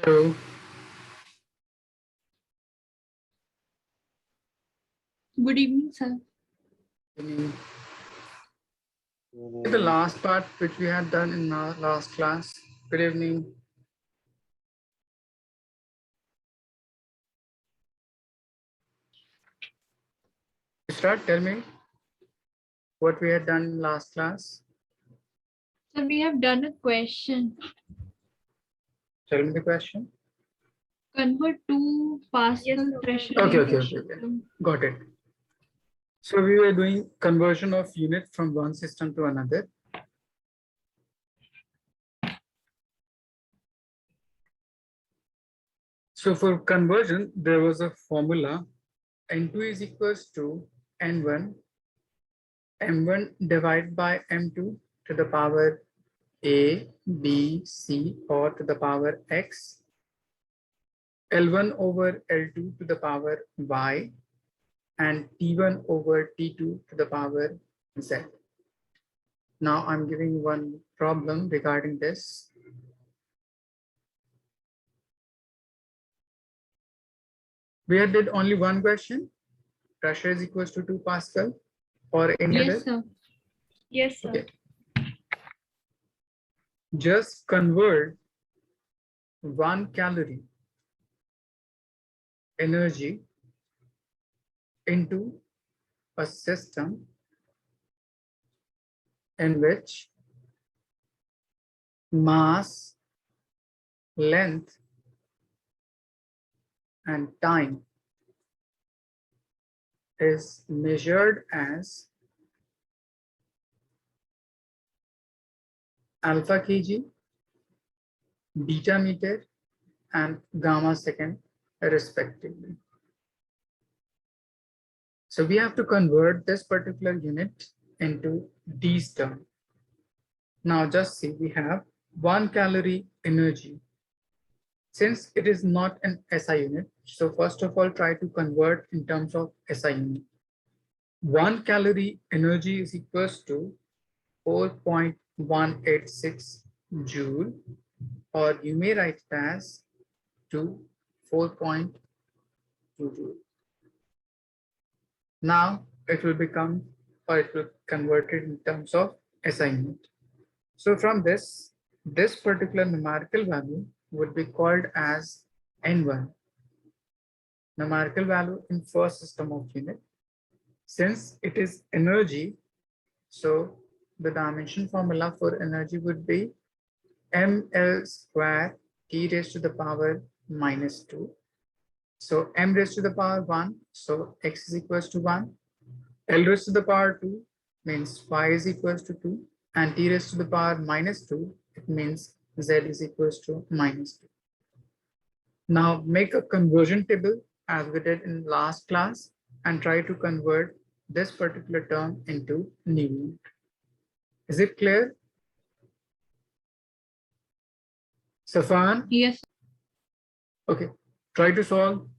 Hello. Good evening, sir. In the last part which we had done in our last class. Good evening. Start. Tell me what we had done in last class. So we have done a question. Tell me the question. Convert two Pascal pressure Okay. into Got it. So we were doing conversion of unit from one system to another. So for conversion, there was a formula. N2 is equals to N1, M1 divided by M2 to the power A, B, C, or to the power X, L1 over L2 to the power Y, and T1 over T2 to the power Z. Now I'm giving one problem regarding this. We did only one question. Pressure is equals to 2 Pascal or any Yes, other. sir. Yes, sir. Okay. Just convert 1 calorie energy into a system in which mass, length, and time is measured as alpha kg, beta meter, and gamma second respectively. So we have to convert this particular unit into these terms. Now just see, we have 1 calorie energy. Since it is not an SI unit, so first of all, try to convert in terms of SI unit. 1 calorie energy is equals to 4.186 joule, or you may write it as 4.2 joule. Now it will become, or it will convert it in terms of SI unit. So from this particular numerical value would be called as N1, numerical value in first system of unit. Since it is energy, so the dimension formula for energy would be ml square t raised to the power -2. So m raised to the power 1, so x is equals to 1. L raised to the power 2 means y is equals to 2. And t raised to the power -2, it means z is equals to -2. Now make a conversion table as we did in last class and try to convert this particular term into new unit. Is it clear? Safan? Yes. Okay, try to solve.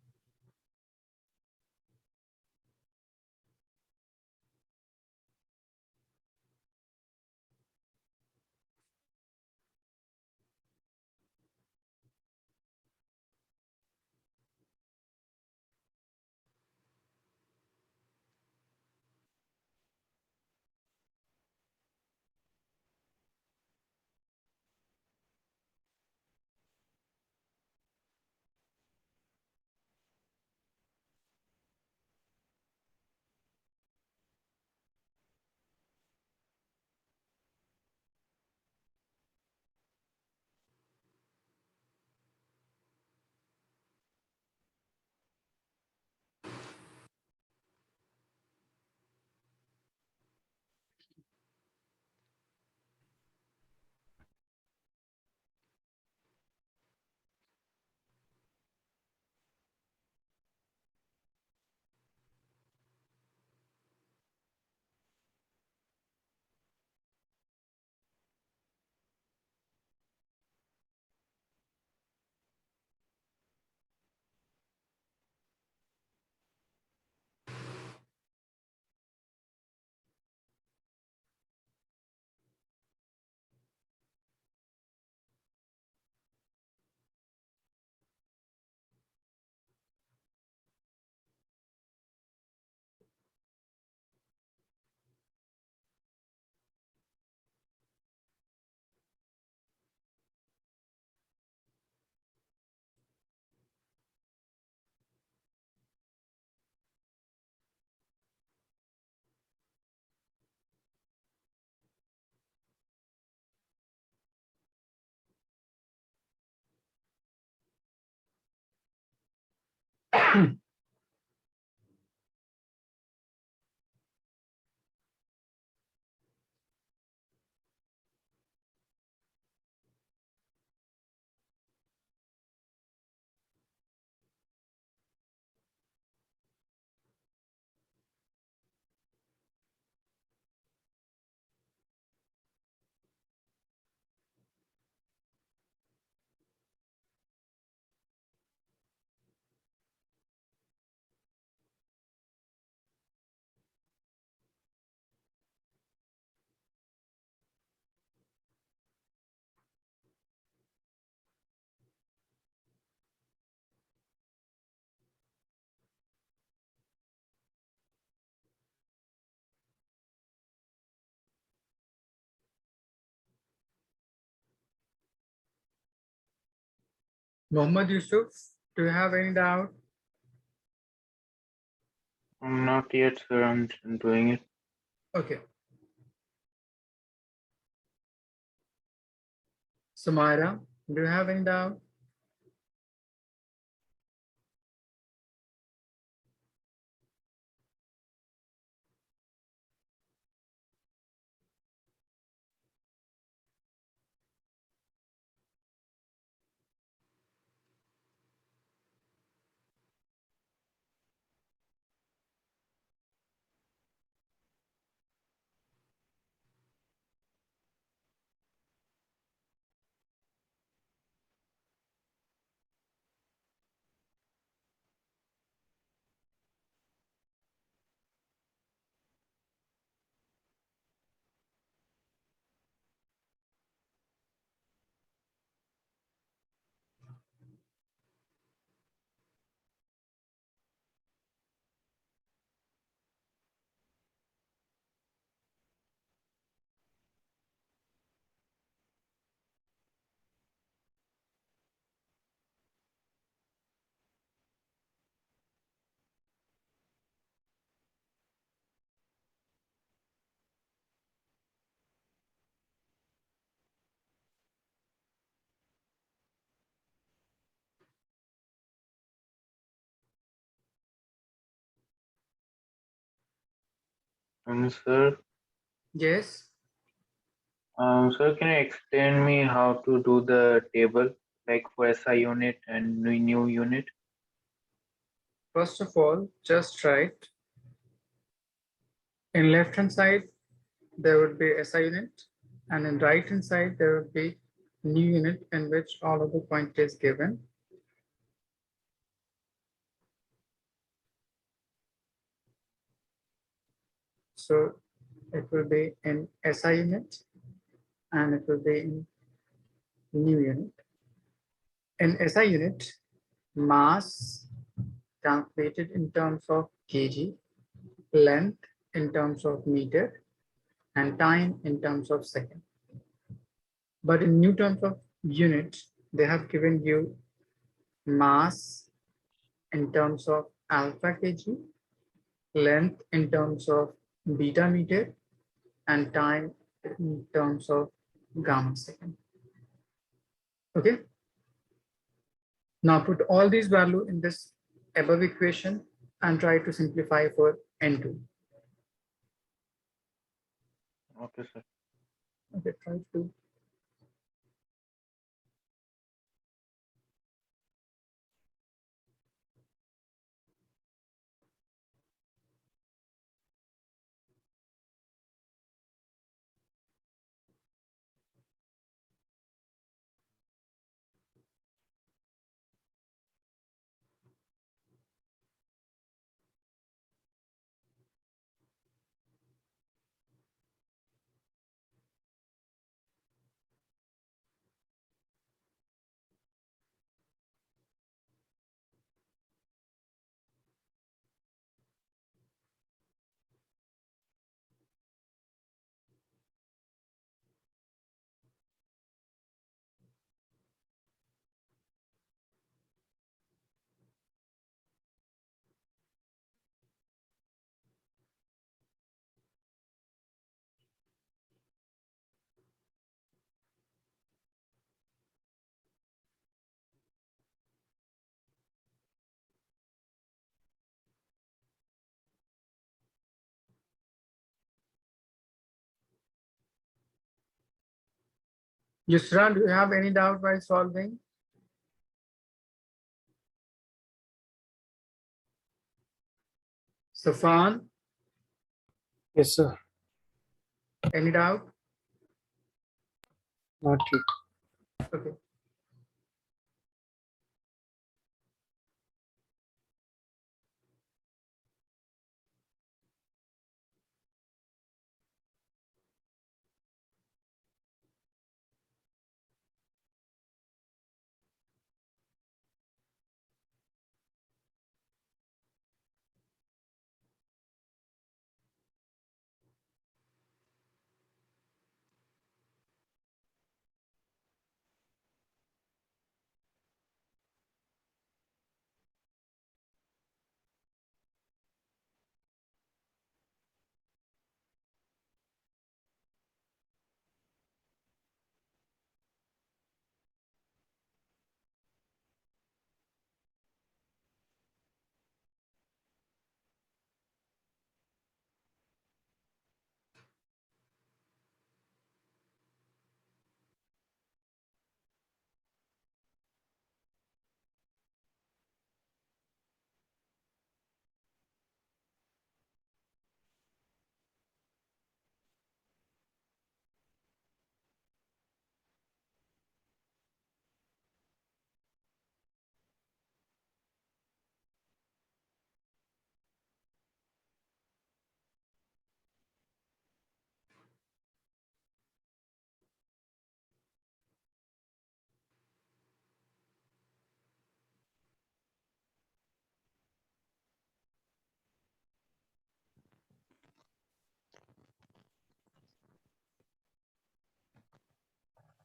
Mohammad Yusuf, do you have any doubt? Not yet, sir. I'm doing it. Okay. Samara, do you have any doubt? Sir, Yes. sir, can you explain me how to do the table, like for SI unit and new unit? First of all, just write in left hand side, there would be SI unit, and in right hand side, there would be new unit in which all of the point is given. So it will be in SI unit and it will be in new unit. In SI unit, mass calculated in terms of kg, length in terms of meter, and time in terms of second. But in new terms of unit, they have given you mass in terms of alpha kg, length in terms of beta meter, and time in terms of gamma second. Okay. Now put all these value in this above equation and try to simplify for N2. Okay, sir. Okay, try to. Yusra, do you have any doubt while solving? Safan, Yes, sir. any doubt? Not yet. Okay.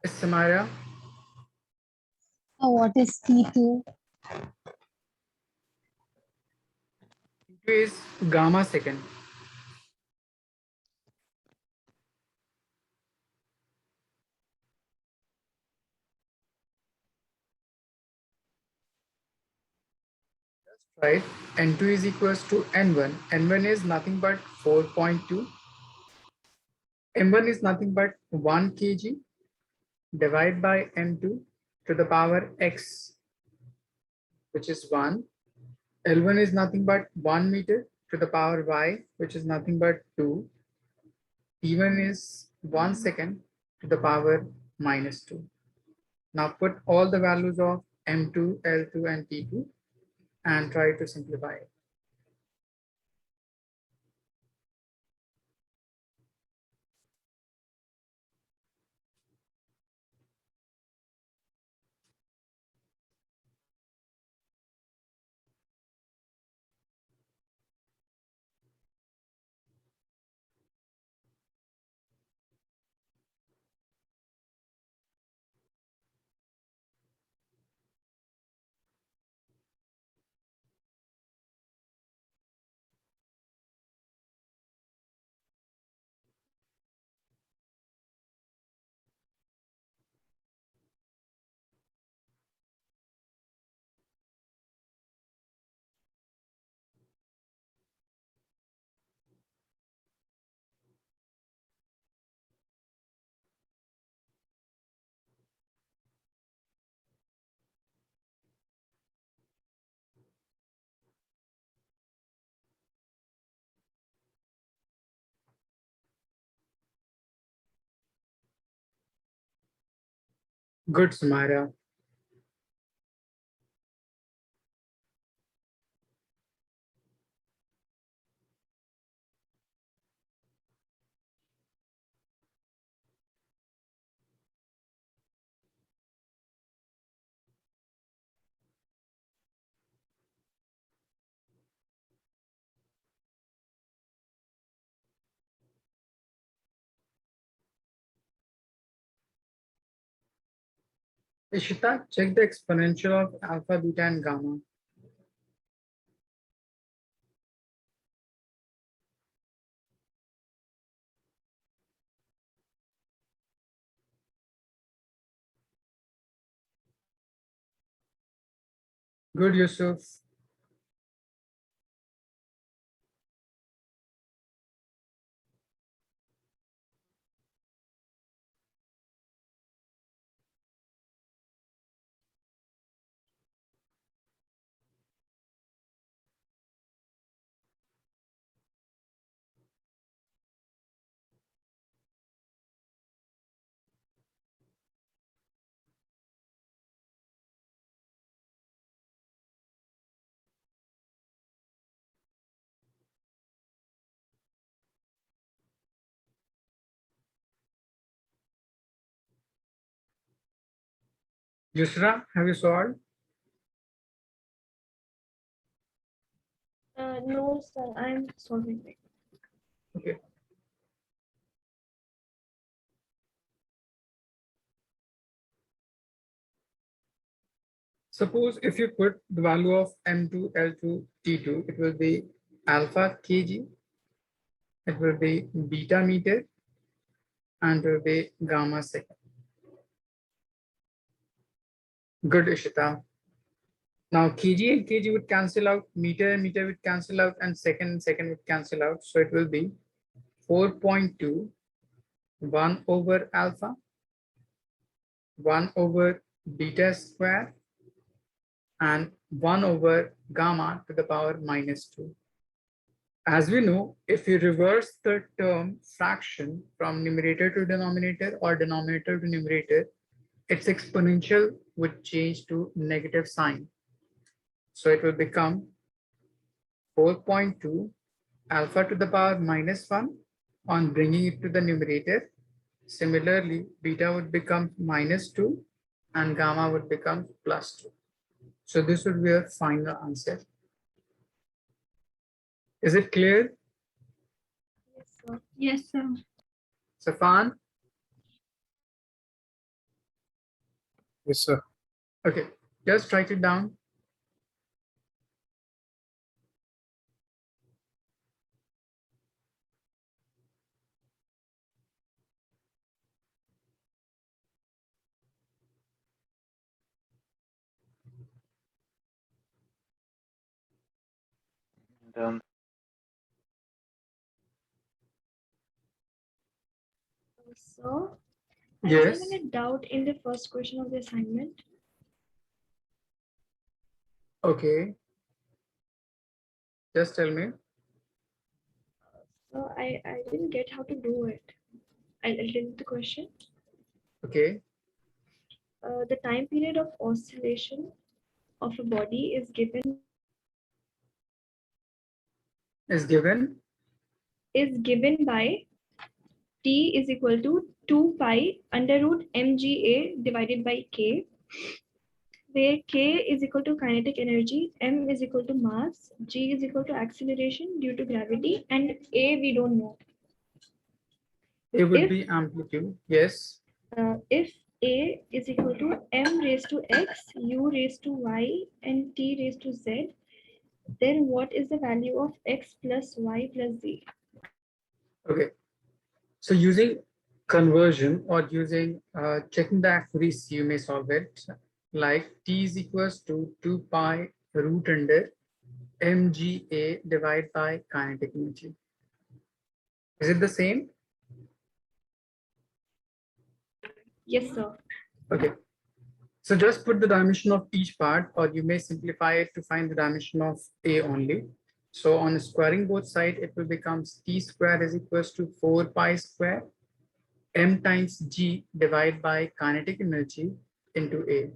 Yes, Samara. What is T2? T2 is gamma second. Right? N2 is equals to N1. N1 is nothing but 4.2. M1 is nothing but 1 kg divided by M2 to the power X, which is 1. L1 is nothing but 1 meter to the power Y, which is nothing but 2. T1 is 1 second to the power minus 2. Now put all the values of M2, L2, and T2 and try to simplify it. Good, Samara. Ishita, check the exponential of alpha, beta, and gamma. Good, Yusuf. Yusra, have you solved? No, sir, I'm solving it. Okay. Suppose if you put the value of M2, L2, T2, it will be alpha kg, it will be beta meter, and it will be gamma second. Good, Ishita. Now kg and kg would cancel out, meter and meter would cancel out, and second would cancel out. So it will be 4.2, 1 over alpha, 1 over beta square, and 1 over gamma to the power -2. As we know, if you reverse the term fraction from numerator to denominator or denominator to numerator, its exponential would change to negative sign. So it will become 4.2 alpha to the power -1 on bringing it to the numerator. Similarly, beta would become -2 and gamma would become +2. So this would be a final answer. Is it clear? Yes, sir. Yes, sir. Safan? Yes, sir. Okay, just write it down. Done. So, I'm Yes. having a doubt in the first question of the assignment. Okay. Just tell me. So I didn't get how to do it. I'll read the question. Okay. The time period of oscillation of a body is given Is given by T is equal to 2 pi under root mga divided by k, where k is equal to kinetic energy, m is equal to mass, g is equal to acceleration due to gravity, and a we don't know. it would If- be amplitude. Yes. If a is equal to m raised to x, u raised to y, and t raised to z, then what is the value of x plus y plus z? Okay. So using conversion or using checking the accuracy, you may solve it like T is equals to 2 pi root under mga divided by kinetic energy. Is it the same? Yes, sir. Okay. So just put the dimension of each part, or you may simplify it to find the dimension of A only. So on squaring both sides, it will become T square is equals to 4 pi square m times g divided by kinetic energy into A.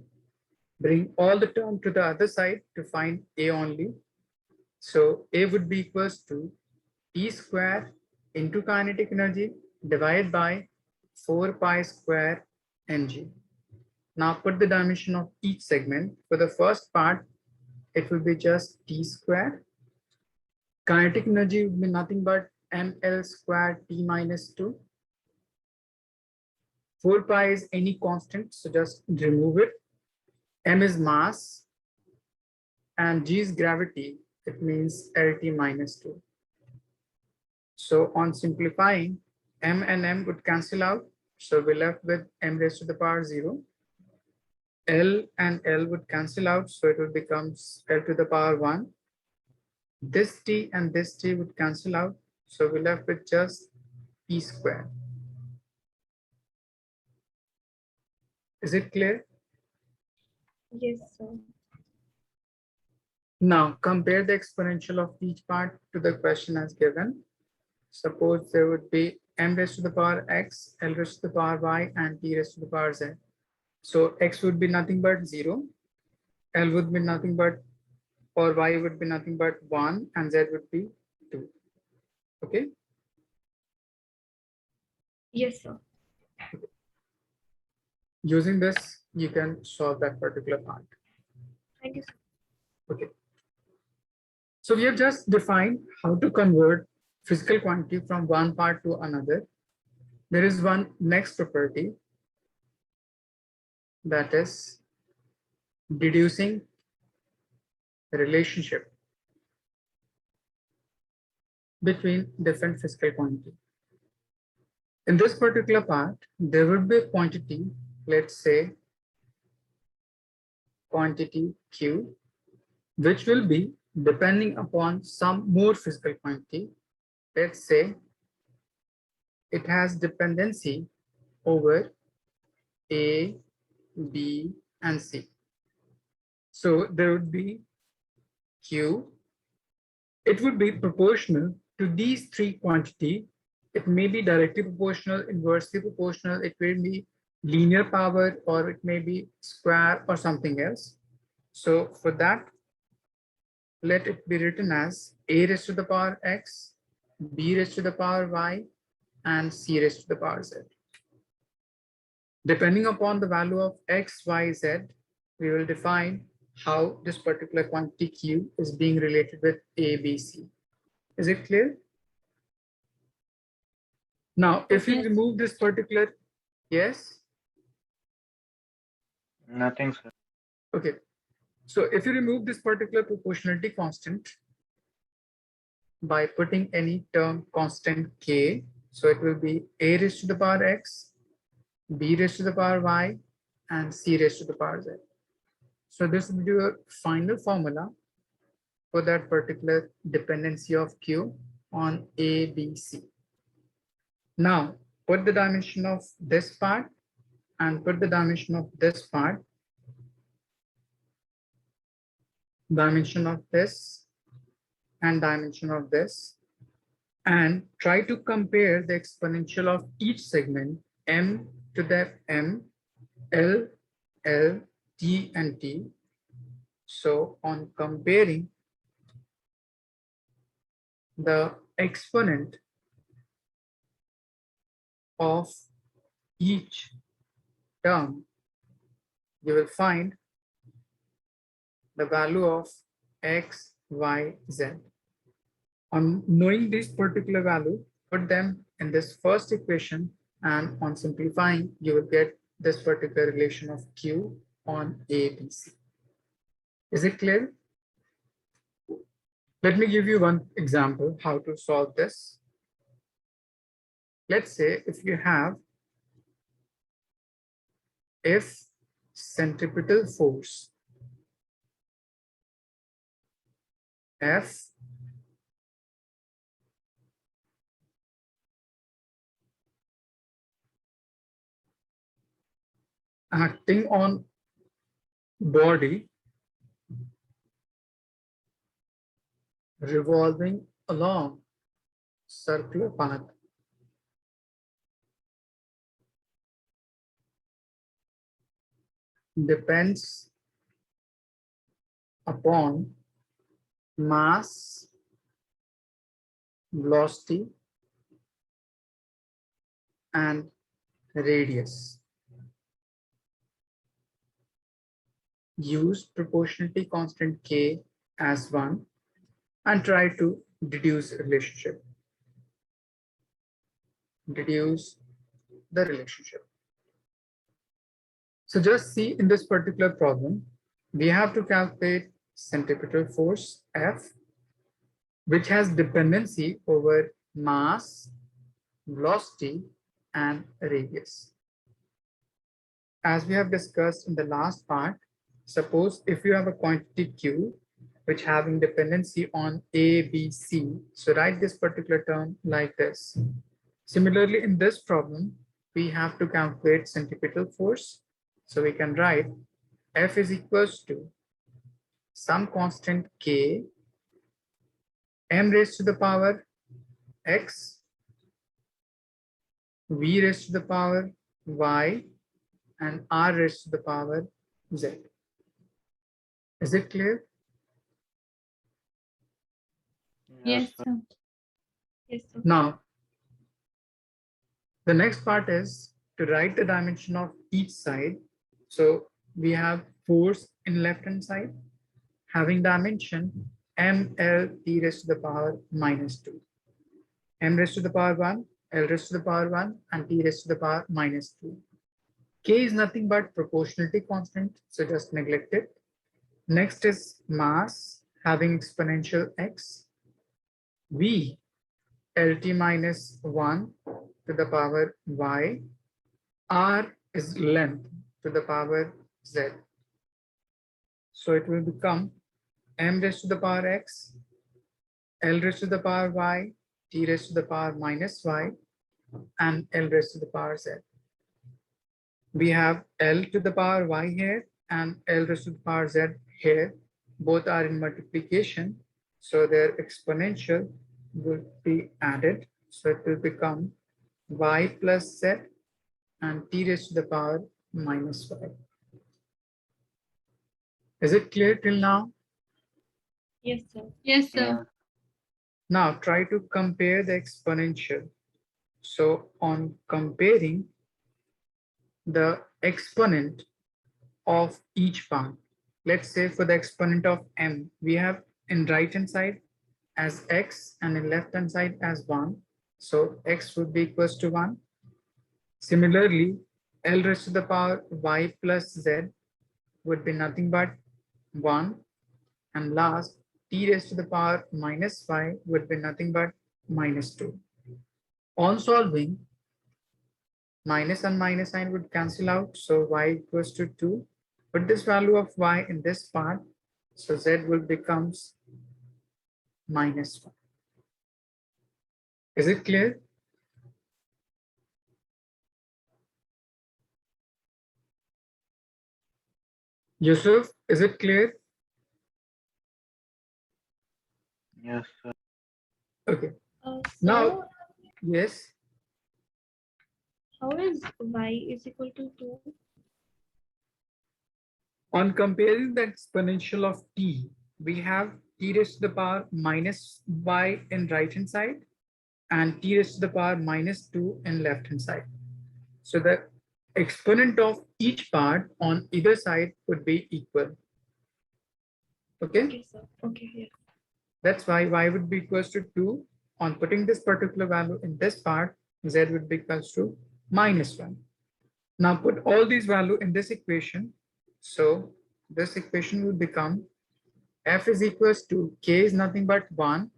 Bring all the term to the other side to find A only. So A would be equals to T square into kinetic energy divided by 4 pi square mg. Now put the dimension of each segment. For the first part, it will be just T square. Kinetic energy would be nothing but ml square T minus 2. 4 pi is any constant, so just remove it. M is mass and G is gravity. It means LT minus 2. So on simplifying, M and M would cancel out. So we're left with M raised to the power 0. L and L would cancel out. So it will become L to the power 1. This T and this T would cancel out. So we're left with just P square. Is it clear? Yes, sir. Now compare the exponential of each part to the question as given. Suppose there would be m raised to the power x, l raised to the power y, and t raised to the power z. So x would be nothing but 0, l would be nothing but, or y would be nothing but 1, and z would be 2. Okay. Yes, sir. Using this, you can solve that particular part. Thank you, sir. Okay. So we have just defined how to convert physical quantity from one part to another. There is one next property, that is deducing the relationship between different physical quantity. In this particular part, there would be a quantity, let's say quantity Q, which will be depending upon some more physical quantity. Let's say it has dependency over A, B, and C. So there would be Q. It would be proportional to these three quantity. It may be directly proportional, inversely proportional, it may be linear power, or it may be square or something else. So for that, let it be written as A raised to the power X, B raised to the power Y, and C raised to the power Z. Depending upon the value of X, Y, Z, we will define how this particular quantity Q is being related with A, B, C. Is it clear? Now, if you Yes. remove this particular, yes, Nothing, sir. okay. So if you remove this particular proportionality constant by putting any term constant K, so it will be A raised to the power X, B raised to the power Y, and C raised to the power Z. So this will be your final formula for that particular dependency of Q on A, B, C. Now, put the dimension of this part and put the dimension of this part, dimension of this and dimension of this, and try to compare the exponential of each segment m to the m, l, l, t, and t. So on comparing the exponent of each term, you will find the value of x, y, z. On knowing this particular value, put them in this first equation, and on simplifying, you will get this particular relation of Q on A, B, C. Is it clear? Let me give you one example how to solve this. Let's say if centripetal force F acting on body revolving along circular path depends upon mass, velocity, and radius. Use proportionality constant K as 1 and try to deduce relationship. Deduce the relationship. So just see in this particular problem, we have to calculate centripetal force F, which has dependency over mass, velocity, and radius. As we have discussed in the last part, suppose if you have a quantity Q, which having dependency on A, B, C, so write this particular term like this. Similarly, in this problem, we have to calculate centripetal force. So we can write F is equals to some constant K, m raised to the power X, V raised to the power Y, and R raised to the power Z. Is it clear? Yes, sir. sir. Yes, sir. Now, the next part is to write the dimension of each side. So we have force in left hand side having dimension ml t raised to the power minus 2. M raised to the power 1, L raised to the power 1, and T raised to the power minus 2. K is nothing but proportionality constant, so just neglect it. Next is mass having exponential x. V LT minus 1 to the power y. R is length to the power z. So it will become m raised to the power x, L raised to the power y, T raised to the power minus y, and L raised to the power z. We have L to the power y here and L raised to the power z here. Both are in multiplication, so their exponential will be added. So it will become y plus z and t raised to the power minus y. Is it clear till now? Yes, sir. Yes, sir. Yeah. Now try to compare the exponential. So on comparing the exponent of each part, let's say for the exponent of m, we have in right hand side as x and in left hand side as 1. So x would be equals to 1. Similarly, L raised to the power y plus z would be nothing but 1. And last, t raised to the power minus y would be nothing but minus 2. On solving, minus and minus sign would cancel out. So y equals to 2. Put this value of y in this part. So z will becomes minus 1. Is it clear? Yusuf, is it clear? Yes, sir. Okay. Now, Now, yes. how is y is equal to 2? On comparing the exponential of t, we have t raised to the power minus y in right hand side and t raised to the power minus 2 in left hand side. So the exponent of each part on either side would be equal. Okay, Okay, sir. Okay, yeah. that's why y would be equals to 2. On putting this particular value in this part, z would be equals to minus 1. Now put all these value in this equation. So this equation will become f is equals to k is nothing but 1,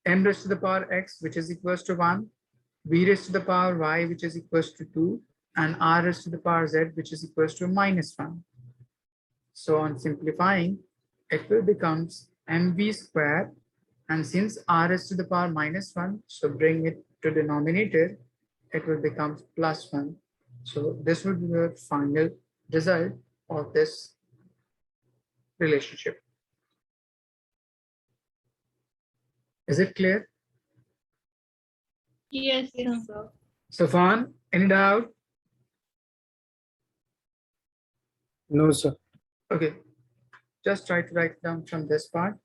m raised to the power x, which is equals to 1, v raised to the power y, which is equals to 2, and r raised to the power z, which is equals to minus 1. So on simplifying, it will becomes mv square, and since r is to the power minus 1, so bring it to denominator, it will become plus 1. So this will be the final result of this relationship. Is it clear? Yes, sir. Yes, sir. Safan, any doubt? No, sir. Okay, just try to write down from this part.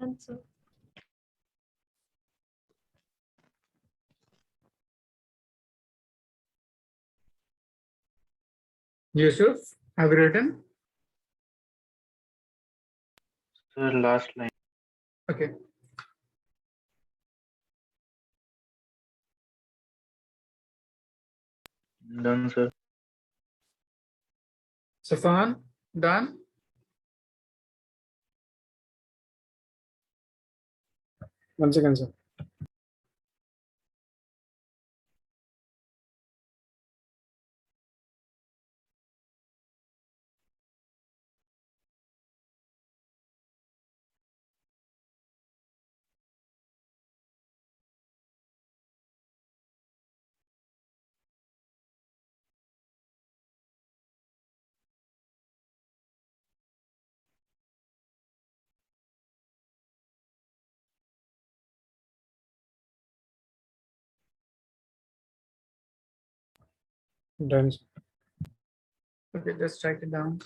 Done, sir. Yusuf, have you written? Sir, last line. Okay. Done, sir. Safan, done? One second, sir. Done, sir. Okay, just write it down.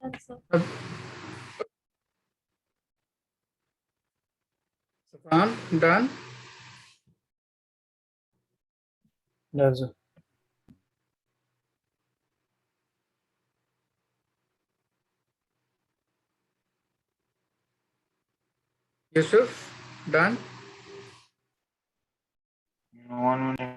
Done, sir. Safan, done? Done, sir. Yusuf, done? One minute.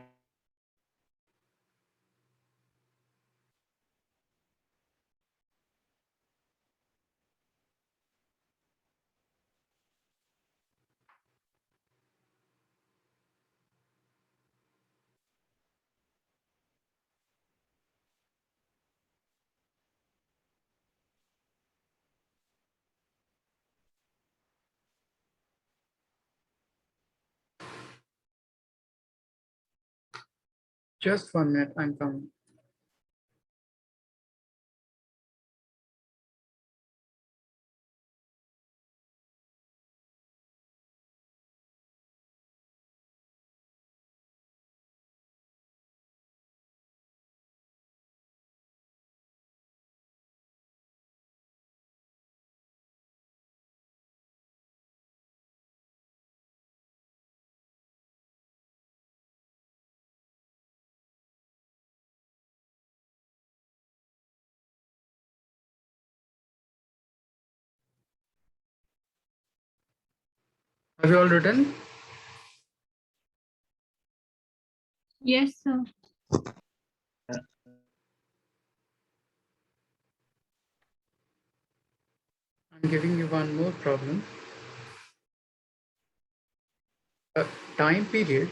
Just 1 minute, I'm coming. Have you all written? Yes, sir. I'm giving you one more problem. A time period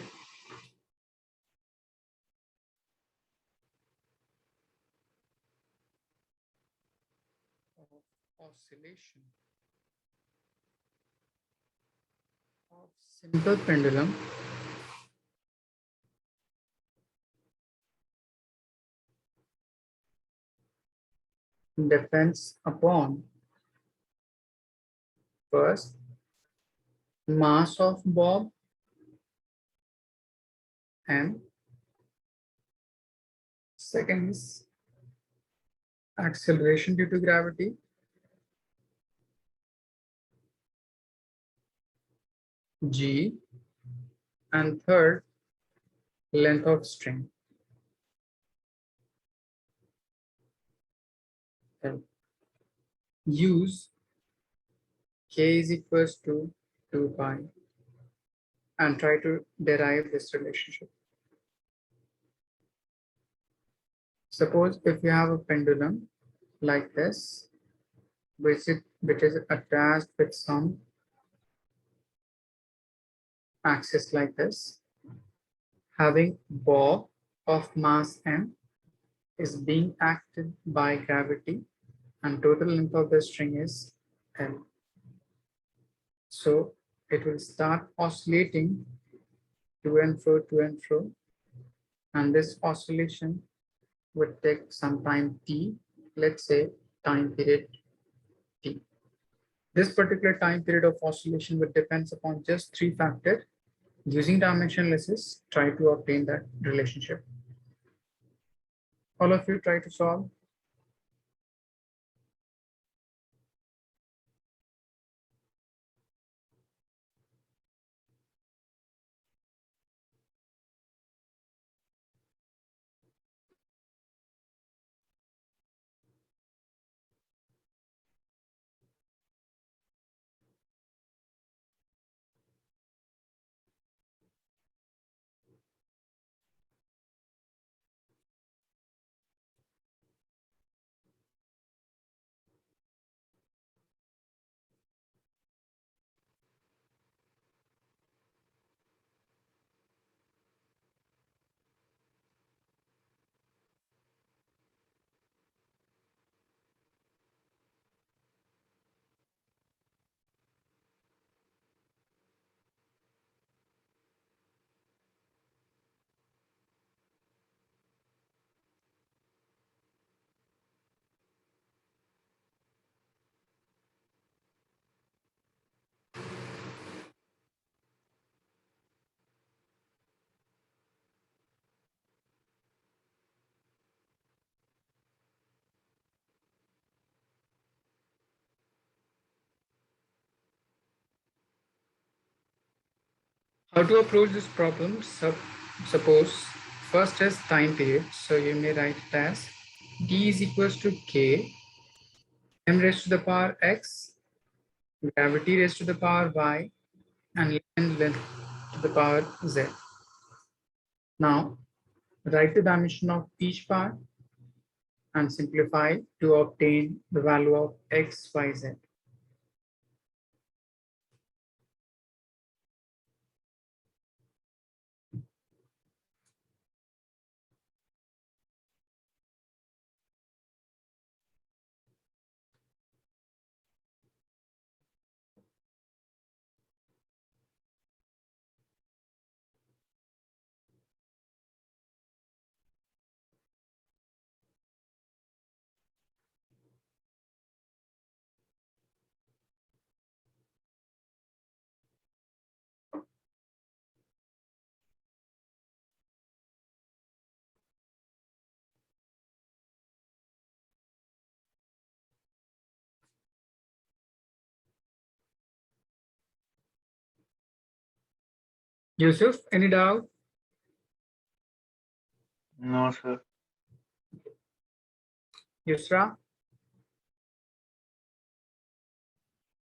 of oscillation of simple pendulum depends upon first mass of bob and second is acceleration due to gravity, g, and third length of string, L. Use k is equals to 2 pi and try to derive this relationship. Suppose if you have a pendulum like this, which is attached with some axis like this, having bob of mass m is being acted by gravity and total length of the string is L. So it will start oscillating to and fro, and this oscillation would take some time t, let's say time period t. This particular time period of oscillation would depends upon just three factors. Using dimension analysis, try to obtain that relationship. All of you try to solve. How to approach this problem? Suppose first is time period. So you may write it as t is equals to k, m raised to the power x, gravity raised to the power y, and length to the power z. Now write the dimension of each part and simplify to obtain the value of x, y, z. Yusuf, any doubt? No, sir. Yusra?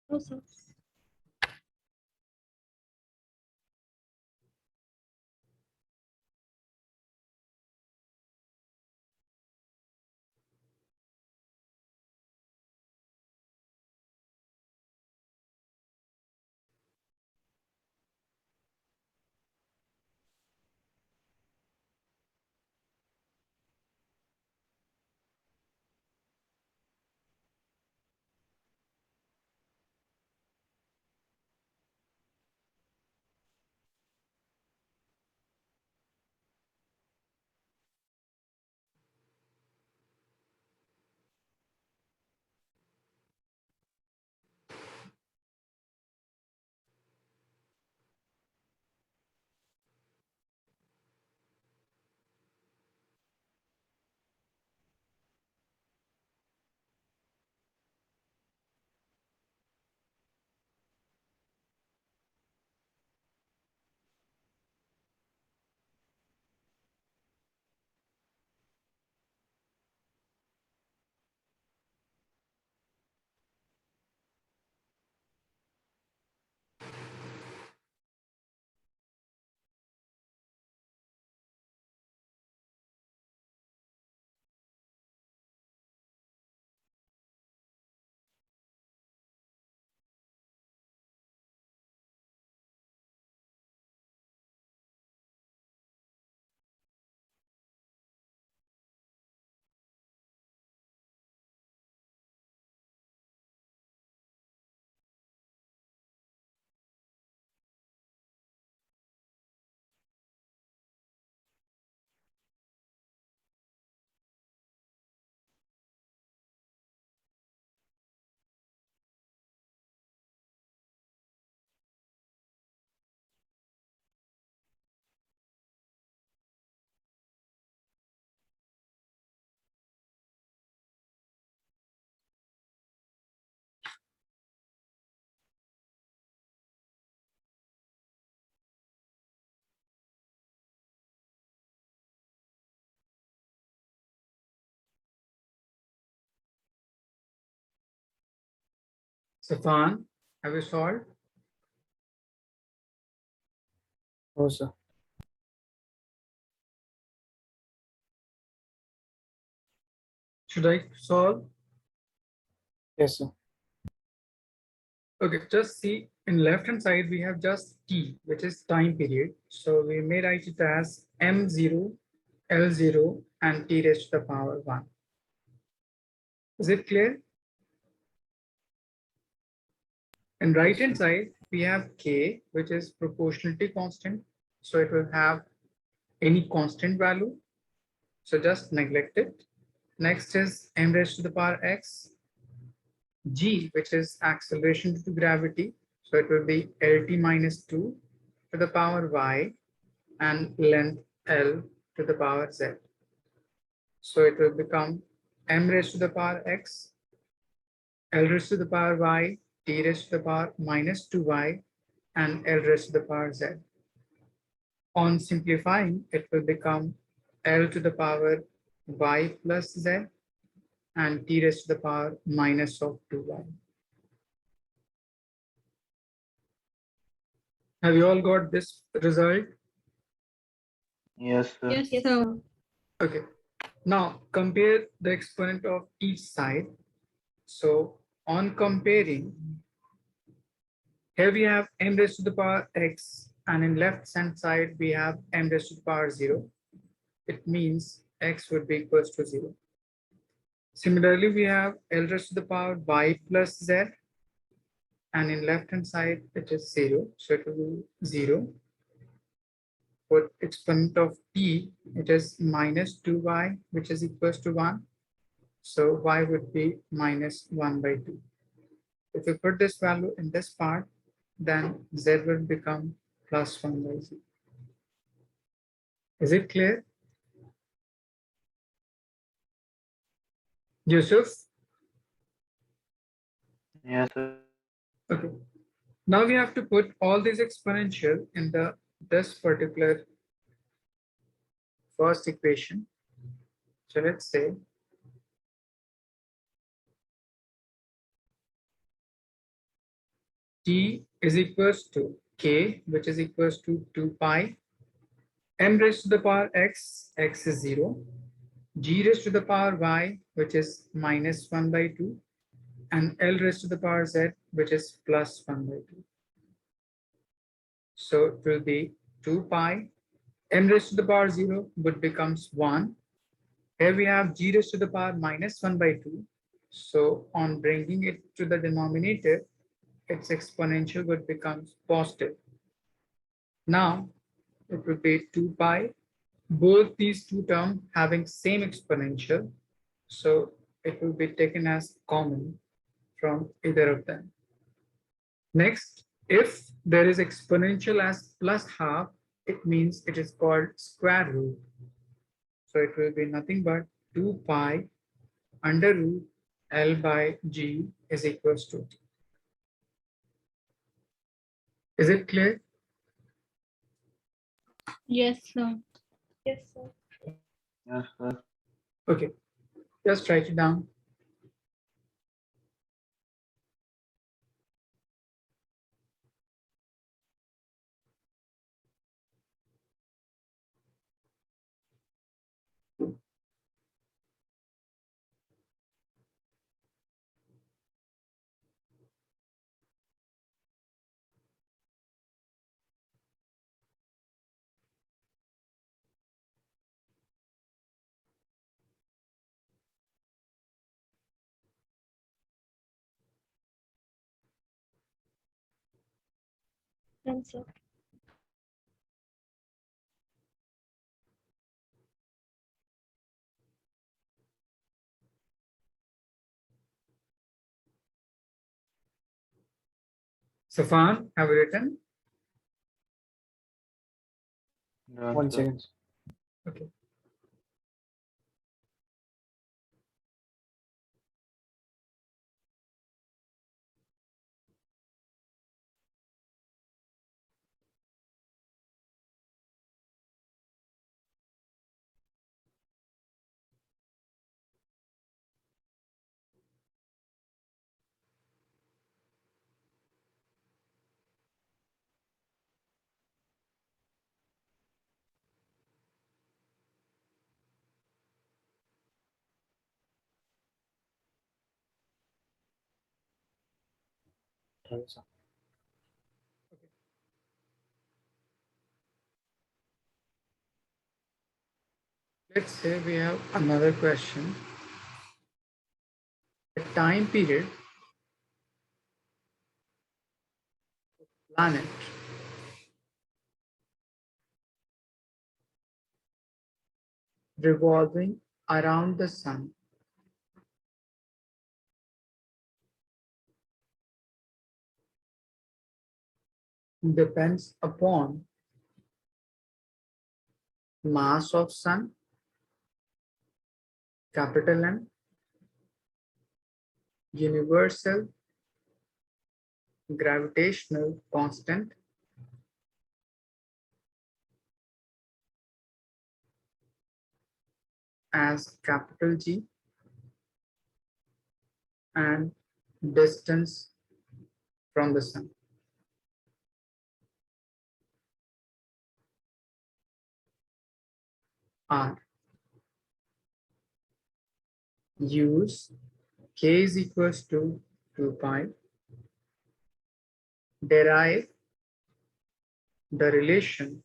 No, sir. Safan, have you solved? No, sir. Should I solve? Yes, sir. Okay, just see in left hand side, we have just t, which is time period. So we may write it as m0, l0, and t raised to the power 1. Is it clear? In right hand side, we have k, which is proportionality constant. So it will have any constant value. So just neglect it. Next is m raised to the power x, g, which is acceleration due to gravity. So it will be lt minus 2 to the power y, and length L to the power Z. So it will become m raised to the power x, L raised to the power y, t raised to the power minus 2y, and L raised to the power Z. On simplifying, it will become L to the power y plus Z, and t raised to the power minus of 2y. Have you all got this result? Yes, sir. Yes, Yes, sir. sir. Okay. Now compare the exponent of each side. So on comparing, here we have m raised to the power x, and in left hand side we have m raised to the power 0. It means x would be equals to 0. Similarly, we have L raised to the power y plus z, and in left hand side it is 0. So it will be 0. For exponent of t, it is minus 2y, which is equals to 1. So y would be minus 1 by 2. If we put this value in this part, then z will become plus 1 by z. Is it clear? Yusuf? Yes, sir. Okay. Now we have to put all these exponential in this particular first equation. So let's say t is equals to k, which is equals to 2 pi m raised to the power x, x is 0, g raised to the power y, which is minus 1 by 2, and L raised to the power z, which is plus 1 by 2. So it will be 2 pi. M raised to the power 0 would becomes 1. Here we have g raised to the power minus 1 by 2. So on bringing it to the denominator, its exponential would become positive. Now it would be 2 pi. Both these two terms having same exponential. So it will be taken as common from either of them. Next, if there is exponential as plus half, it means it is called square root. So it will be nothing but 2 pi under root L by G is equals to T. Is it clear? Yes, sir. Yes, sir. Yes, sir. Okay, just write it down. Done, sir. Safan, have you written? Done, 1 sir. second. Okay. Thanks, sir. Let's say we have another question. The time period planet revolving around the sun depends upon mass of sun, capital M, universal gravitational constant, as capital G, and distance from the sun. R. Use k is equals to 2 pi. Derive the relation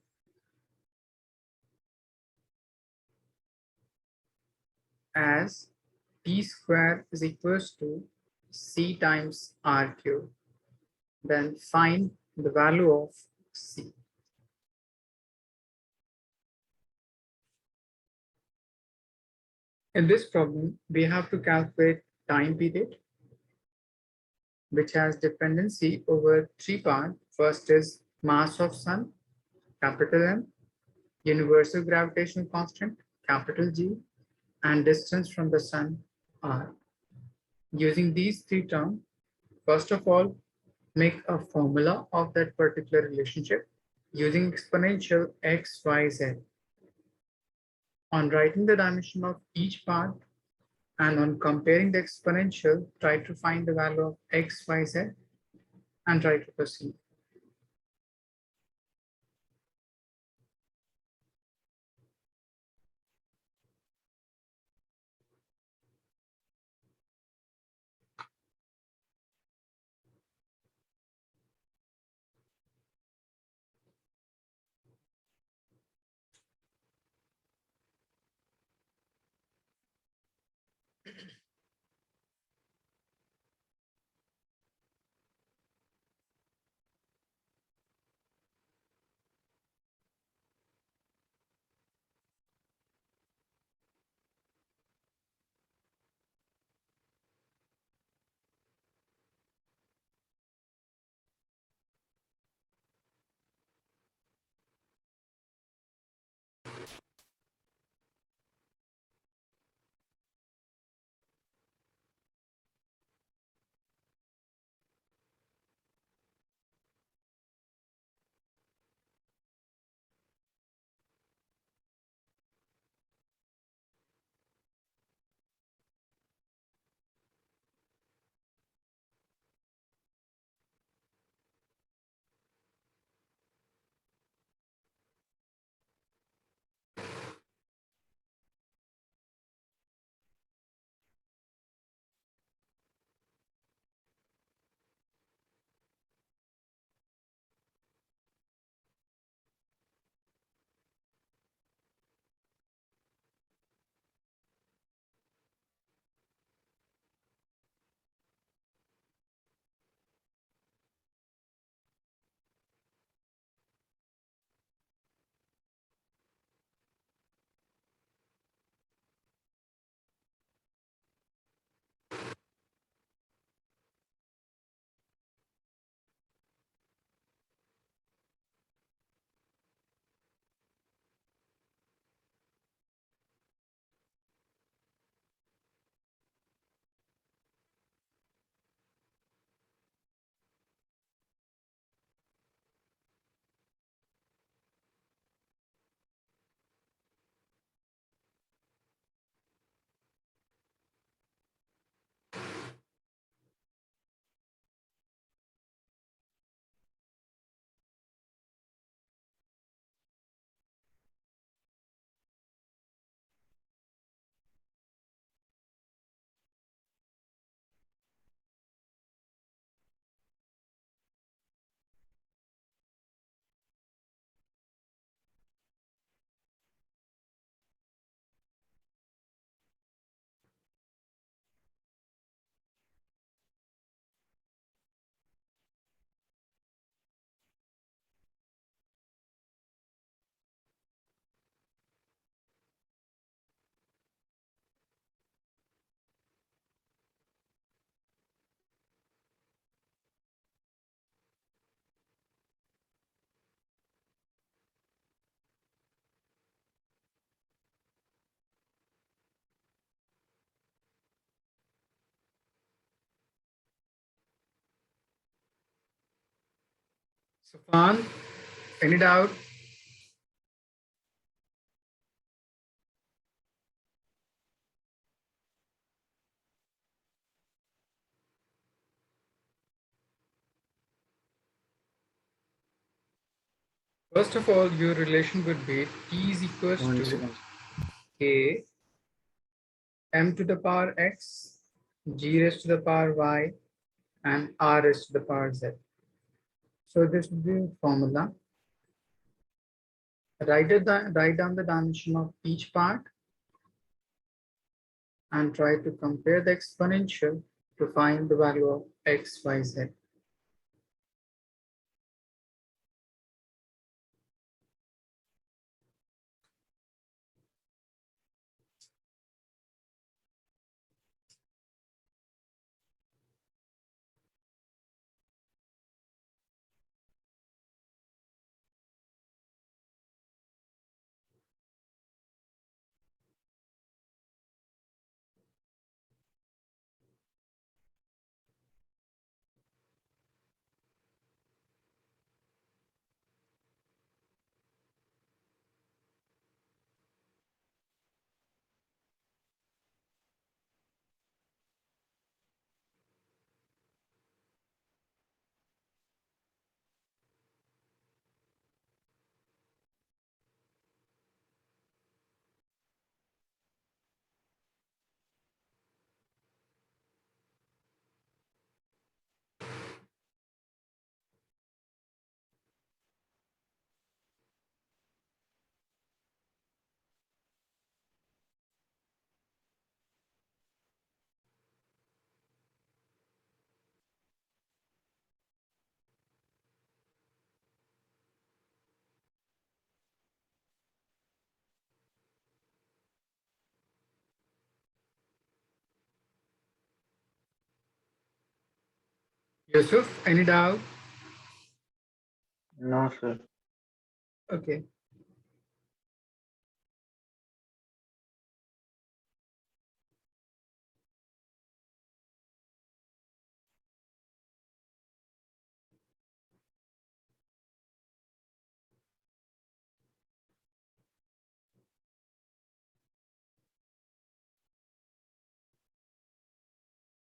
as t square is equals to c times r cube. Then find the value of c. In this problem, we have to calculate time period, which has dependency over three parts. First is mass of sun, capital M, universal gravitational constant, capital G, and distance from the sun, r. Using these three terms, first of all, make a formula of that particular relationship using exponential x, y, z. On writing the dimension of each part and on comparing the exponential, try to find the value of x, y, z and try to proceed. Sufan, any doubt? First of all, your relation would be T is equals One to second. K m to the power x, g raised to the power y, and r raised to the power z. So this would be a formula. Write down the dimension of each part and try to compare the exponential to find the value of x, y, z. Yusuf, any doubt? No, sir. Okay.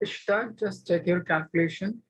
Ishta, just check your calculation.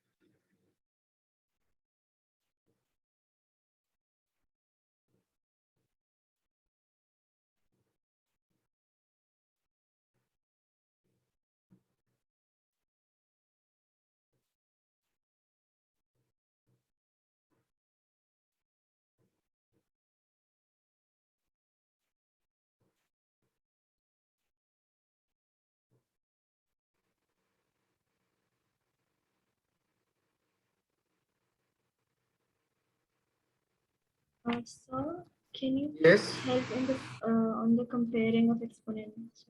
So can you Yes, help in the on the comparing of exponents?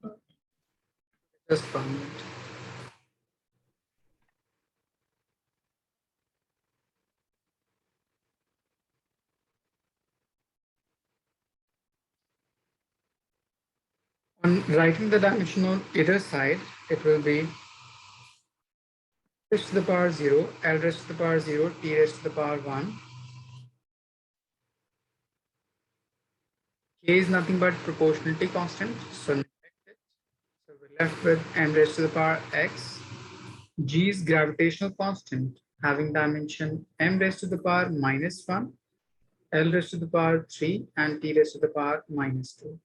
just 1 minute. On writing the dimension on either side, it will be raised to the power 0, L raised to the power 0, T raised to the power 1. K is nothing but proportionality constant, so neglect it. So we're left with m raised to the power x. G is gravitational constant, having dimension m raised to the power -1, L raised to the power 3, and T raised to the power -2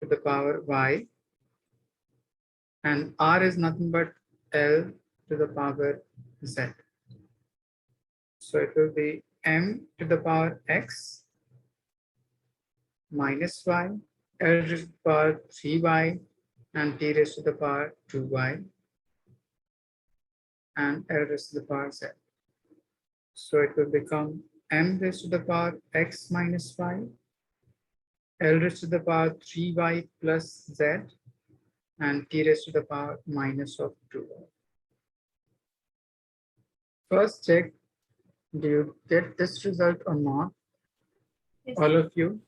to the power y. And R is nothing but L to the power z. So it will be m to the power x minus y, L raised to the power 3y, and T raised to the power 2y, and L raised to the power z. So it will become m raised to the power x minus y, L raised to the power 3y plus z, and T raised to the power minus of 2y. First check, do you get this result or not? Yes. All of you?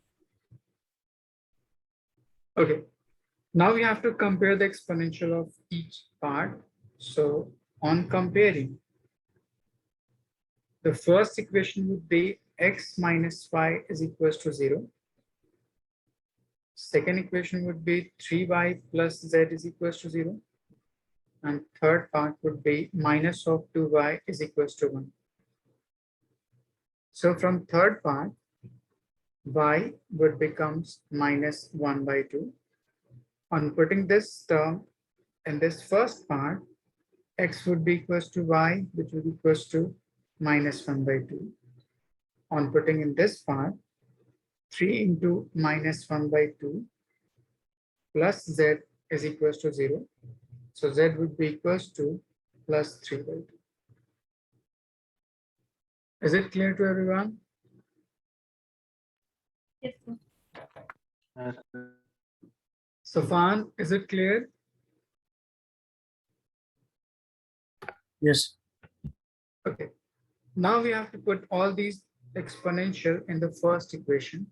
Okay. Now we have to compare the exponential of each part. So on comparing, The first equation would be x minus y is equals to 0. Second equation would be 3y plus z is equals to 0. And third part would be minus of 2y is equals to 1. So from third part, y would becomes minus 1 by 2. On putting this term in this first part, x would be equals to y, which would be equals to minus 1 by 2. On putting in this part, 3 into minus 1 by 2 plus z is equals to 0. So z would be equals to plus 3 by 2. Is it clear to everyone? Yes, sir. Yes, sir. Safan, is it clear? Yes. Okay. Now we have to put all these exponential in the first equation.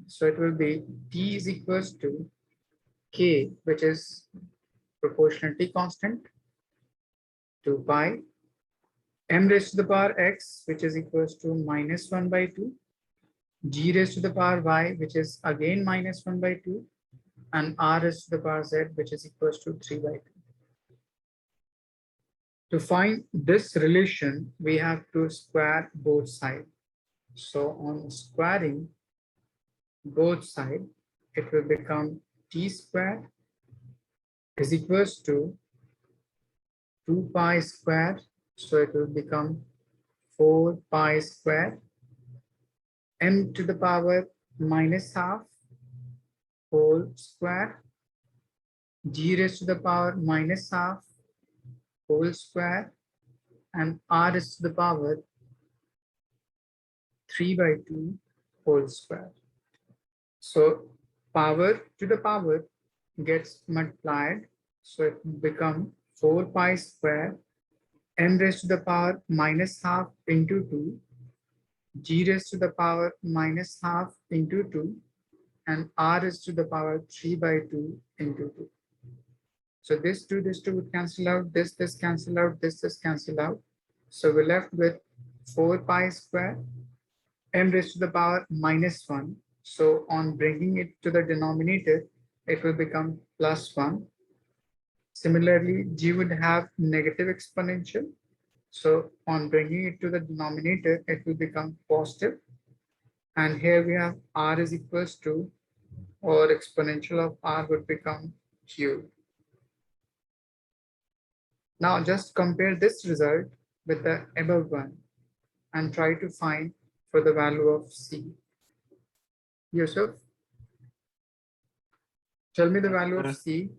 So it will be t is equals to k, which is proportionality constant, to pi, m raised to the power x, which is equals to minus 1 by 2, g raised to the power y, which is again minus 1 by 2, and r raised to the power z, which is equals to 3 by 2. To find this relation, we have to square both sides. So on squaring both sides, it will become t squared is equals to 2 pi squared. So it will become 4 pi squared m to the power minus half whole square, g raised to the power minus half whole square, and r is to the power 3 by 2 whole square. So power to the power gets multiplied. So it will become 4 pi square m raised to the power minus half into 2, g raised to the power minus half into 2, and r is to the power 3 by 2 into 2. So this 2 would cancel out, this cancel out, this cancel out. So we're left with 4 pi square m raised to the power minus 1. So on bringing it to the denominator, it will become plus 1. Similarly, g would have negative exponential. So on bringing it to the denominator, it will become positive. And here we have r is equals to, or exponential of r would become q. Now just compare this result with the above one and try to find for the value of c. Yusuf, tell me the value of c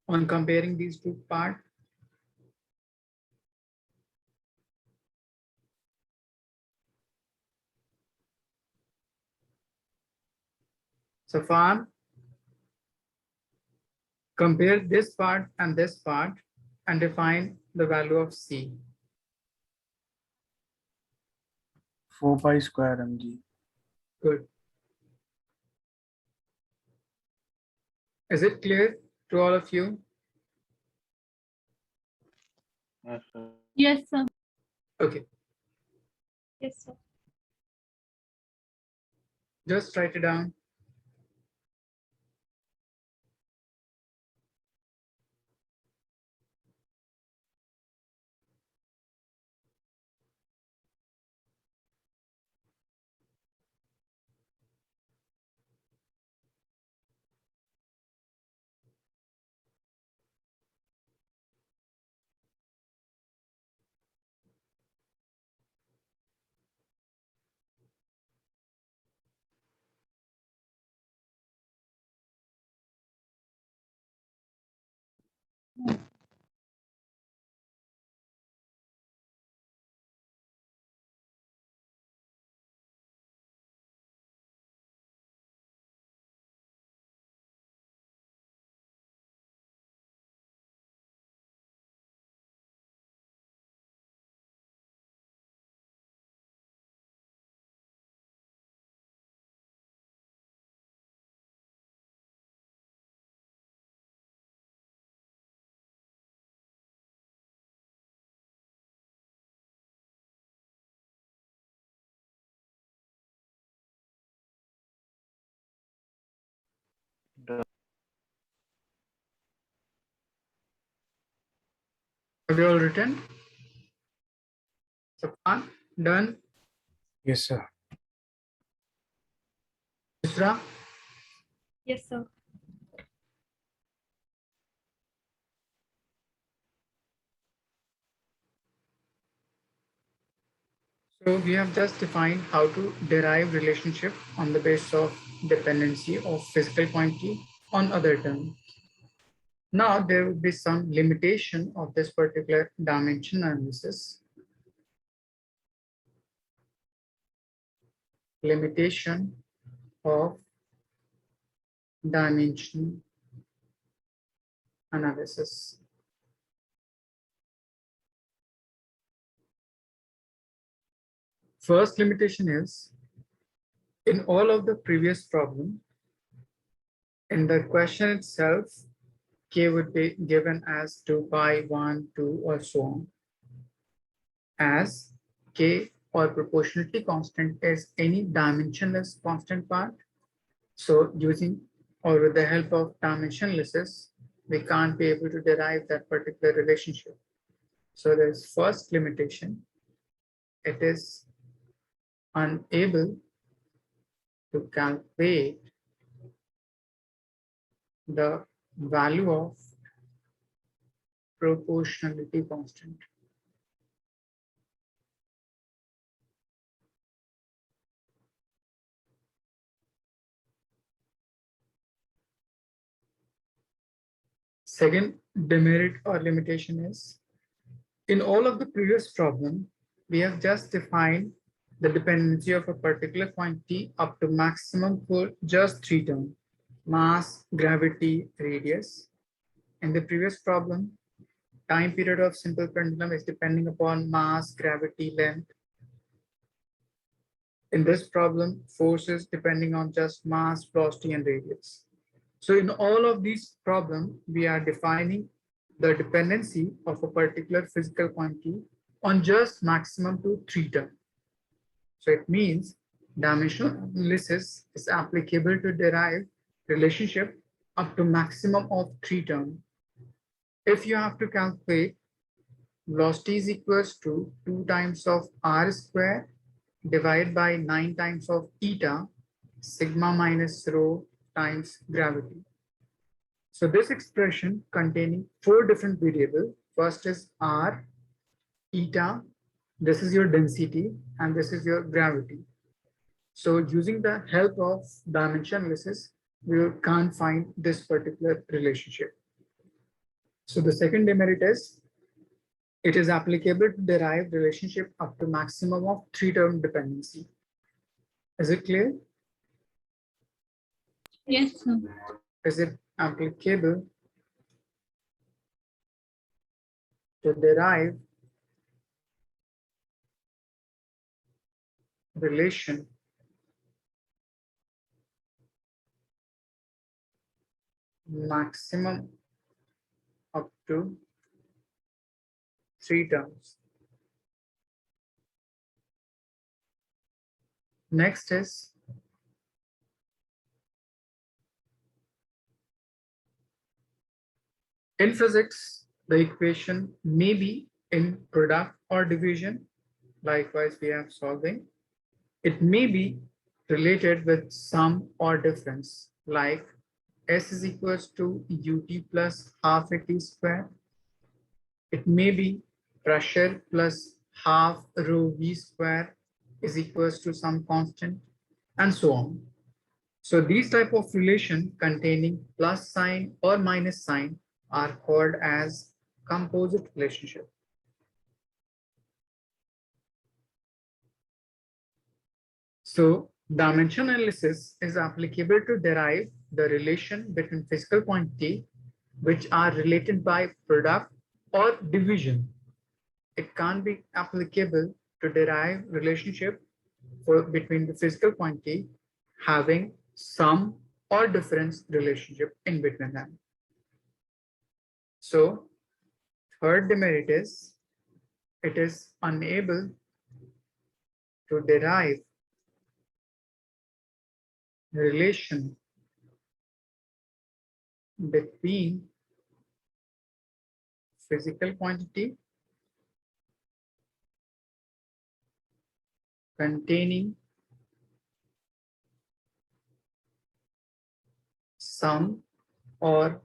on comparing these two parts. Safan, compare this part and define the value of c. 4 pi square mg. Good. Is it clear to all of you? Yes, sir. Yes, sir. Okay, Yes, sir. just write it down. Have you all written? Safwan, done? Yes, sir. Isra? Yes, sir. So we have just defined how to derive relationship on the basis of dependency of physical quantity on other terms. Now there will be some limitation of this particular dimension analysis. Limitation of dimension analysis. First limitation is, in all of the previous problem, in the question itself, k would be given as 2 pi, 1, 2, or so on. As k or proportionality constant is any dimensionless constant part. So using or with the help of dimensionlesses, we can't be able to derive that particular relationship. So there's first limitation. It is unable to calculate the value of proportionality constant. Second demerit or limitation is, in all of the previous problem, we have just defined the dependency of a particular quantity up to maximum for just three terms: mass, gravity, radius. In the previous problem, time period of simple pendulum is depending upon mass, gravity, length. In this problem, force is depending on just mass, velocity, and radius. So in all of these problems, we are defining the dependency of a particular physical quantity on just maximum to three terms. So it means dimensional analysis is applicable to derive relationship up to maximum of three terms. If you have to calculate velocity is equals to 2 times of r square divided by 9 times of eta sigma minus rho times gravity. So this expression containing four different variables. First is r, eta, this is your density, and this is your gravity. So using the help of dimension analysis, we can't find this particular relationship. So the second demerit is, it is applicable to derive relationship up to maximum of three-term dependency. Is it clear? Yes, sir. Is it applicable to derive relation maximum up to three terms? Next is, in physics, the equation may be in product or division. Likewise, we have solving. It may be related with sum or difference, like S is equals to ut plus half at square. It may be pressure plus half rho v square is equals to some constant, and so on. So these type of relation containing plus sign or minus sign are called as composite relationship. So dimension analysis is applicable to derive the relation between physical quantity which are related by product or division. It can't be applicable to derive relationship between the physical quantity having sum or difference relationship in between them. So third demerit is, it is unable to derive relation between physical quantity containing sum or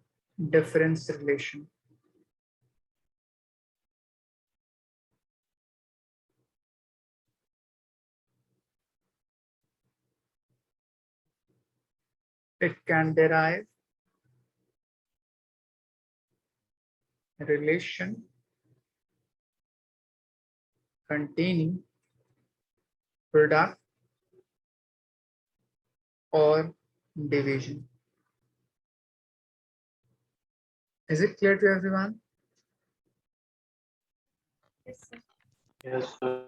difference relation. It can derive a relation containing product or division. Is it clear to everyone? Yes, sir. Yes, sir.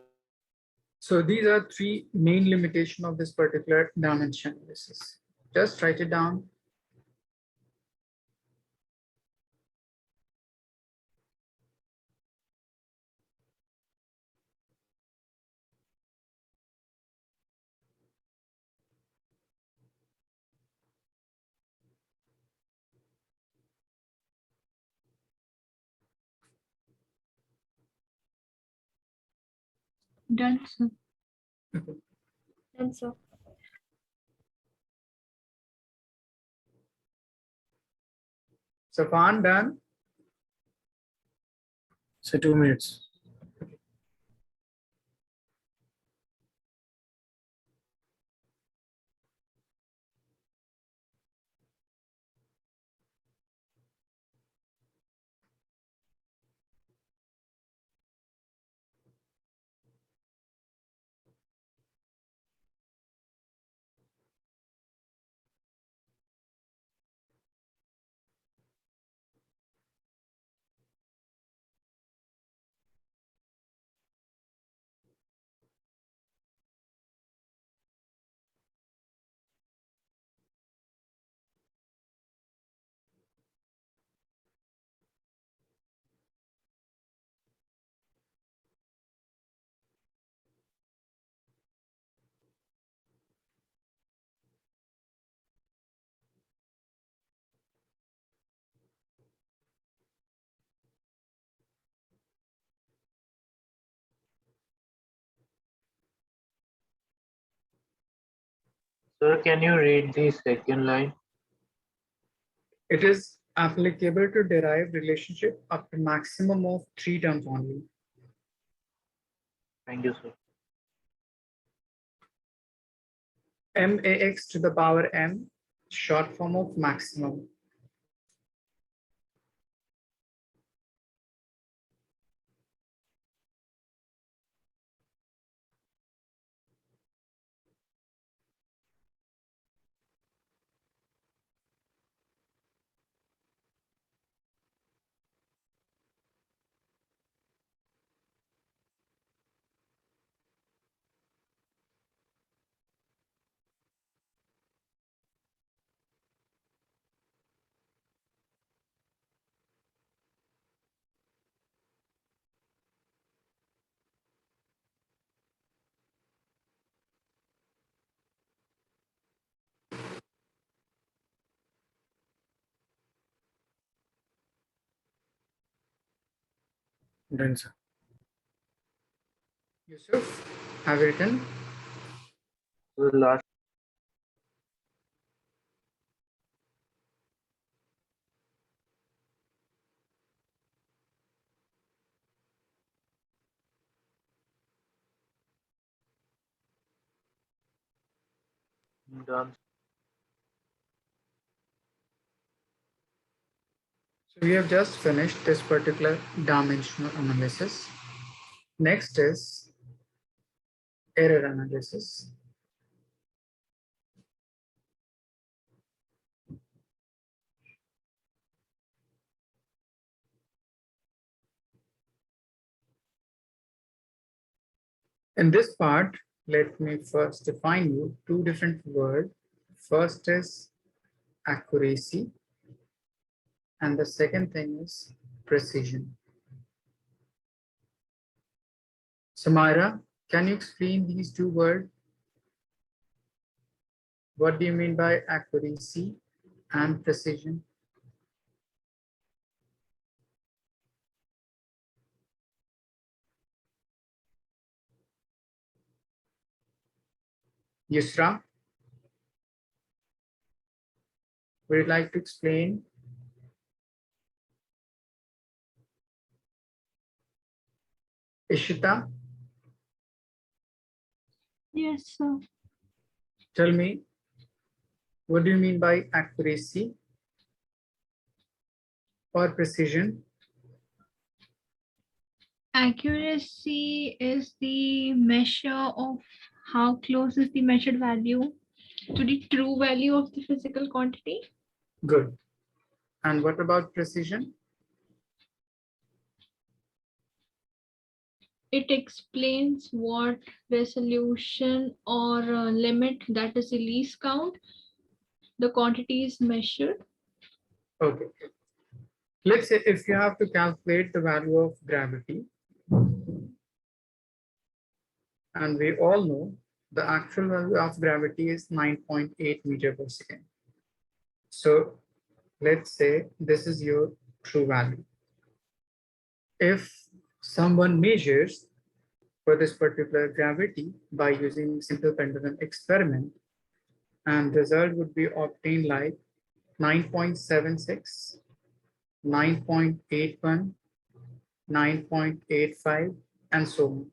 So these are three main limitations of this particular dimension analysis. Just write it down. Done, sir. Done, sir. Safan, done. So 2 minutes. Sir, can you read the second line? It is applicable to derive relationship up to maximum of 3 terms only. Thank you, sir. Max to the power m, short form of maximum. Done, sir. Yusuf, have you written? So the last done. So we have just finished this particular dimensional analysis. Next is error analysis. In this part, let me first define you two different words. First is accuracy, and the second thing is precision. Samira, can you explain these two words? What do you mean by accuracy and precision? Yusra, would you like to explain? Ishita, Yes, sir. tell me, what do you mean by accuracy or precision? Accuracy is the measure of how close is the measured value to the true value of the physical quantity. Good. And what about precision? It explains what resolution or limit, that is the least count, the quantity is measured. Okay. Let's say if you have to calculate the value of gravity, and we all know the actual value of gravity is 9.8 meter per second. So let's say this is your true value. If someone measures for this particular gravity by using simple pendulum experiment, and the result would be obtained like 9.76, 9.81, 9.85, and so on.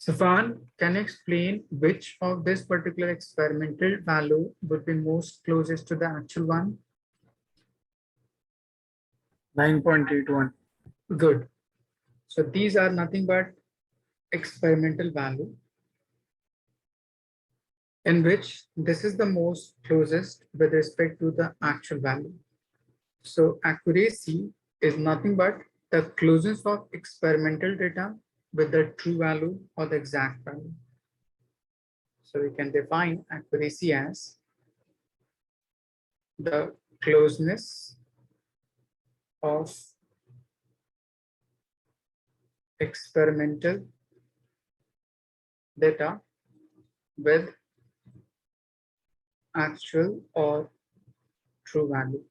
Safan, can you explain which of this particular experimental value would be most closest to the actual one? 9.81. Good. So these are nothing but experimental value in which this is the most closest with respect to the actual value. So accuracy is nothing but the closeness of experimental data with the true value or the exact value. So we can define accuracy as the closeness of experimental data with actual or true value.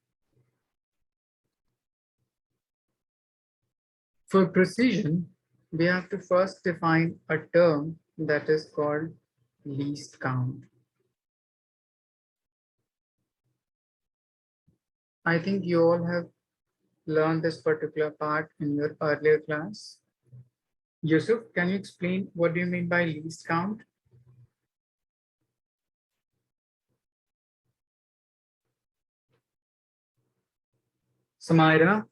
For precision, we have to first define a term that is called least count. I think you all have learned this particular part in your earlier class. Yusuf, can you explain what do you mean by least count? Samaira?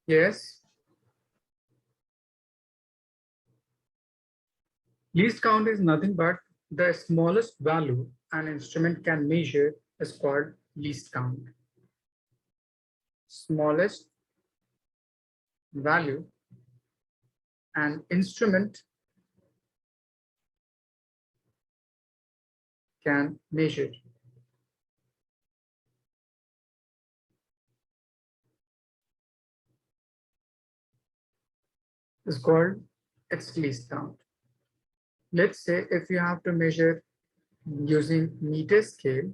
Yes. Least count is nothing but the smallest value an instrument can measure is called least count. Smallest value an instrument can measure. Is called its least count. Let's say if you have to measure using meter scale,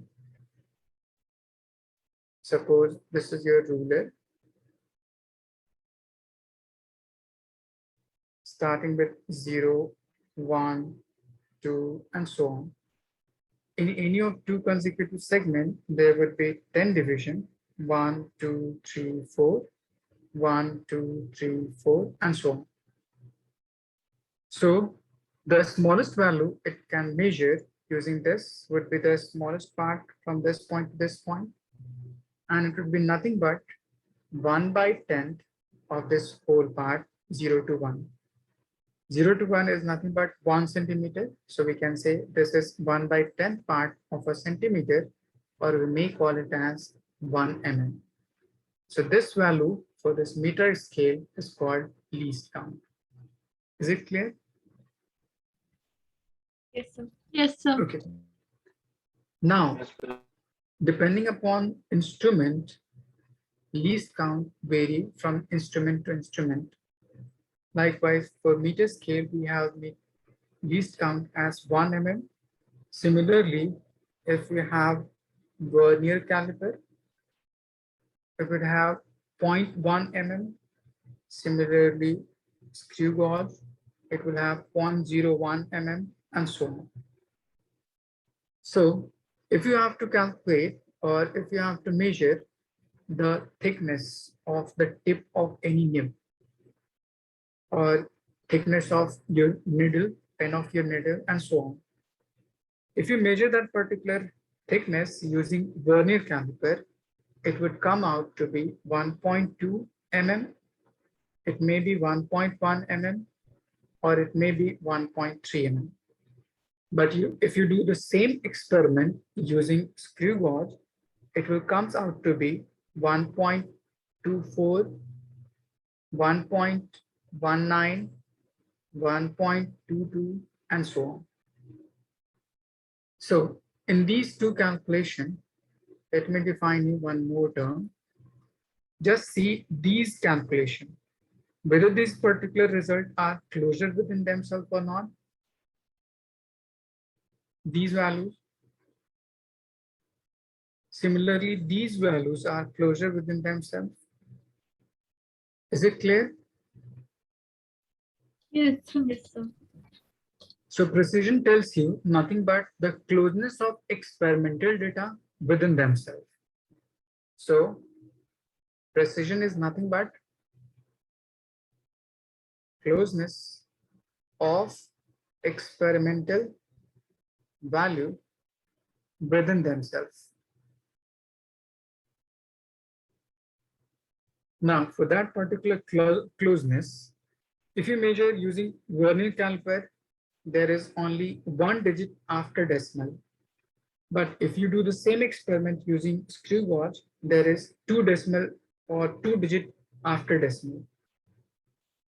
suppose this is your ruler, starting with 0, 1, 2, and so on. In any of two consecutive segments, there would be 10 division, 1, 2, 3, 4, 1, 2, 3, 4, and so on. So the smallest value it can measure using this would be the smallest part from this point to this point, and it would be nothing but 1/10 of this whole part, 0 to 1. 0 to 1 is nothing but 1 centimeter. So we can say this is 1/10 part of a centimeter, or we may call it as 1 mm. So this value for this meter scale is called least count. Is it clear? Yes, sir. Yes, sir. Okay. Now, Yes, sir. depending upon instrument, least count vary from instrument to instrument. Likewise, for meter scale, we have least count as 1 mm. Similarly, if we have vernier caliper, it would have 0.1 mm. Similarly, screw gauge, it will have 0.01 mm and so on. So if you have to calculate or if you have to measure the thickness of the tip of any nib or thickness of your needle, pen of your needle and so on. If you measure that particular thickness using vernier caliper, it would come out to be 1.2 mm. It may be 1.1 mm or it may be 1.3 mm. But if you do the same experiment using screw gauge, it will comes out to be 1.24, 1.19, 1.22, and so on. So in these two calculations, let me define you one more term. Just see these calculations, whether these particular results are closure within themselves or not. These values. Similarly, these values are closure within themselves. Is it clear? Yes. Yes, sir. So precision tells you nothing but the closeness of experimental data within themselves. So precision is nothing but closeness of experimental value within themselves. Now, for that particular closeness, if you measure using vernier caliper, there is only one digit after decimal. But if you do the same experiment using screw gauge, there is two decimal or two digit after decimal.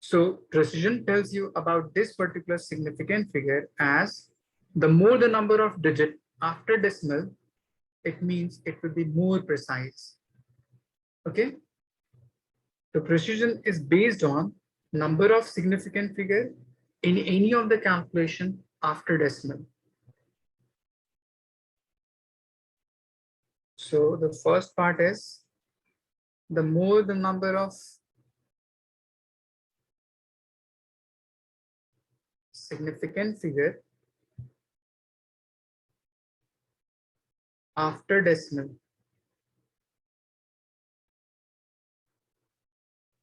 So precision tells you about this particular significant figure as the more the number of digit after decimal, it means it will be more precise. Okay. The precision is based on number of significant figure in any of the calculation after decimal. So the first part is the more the number of significant figure after decimal,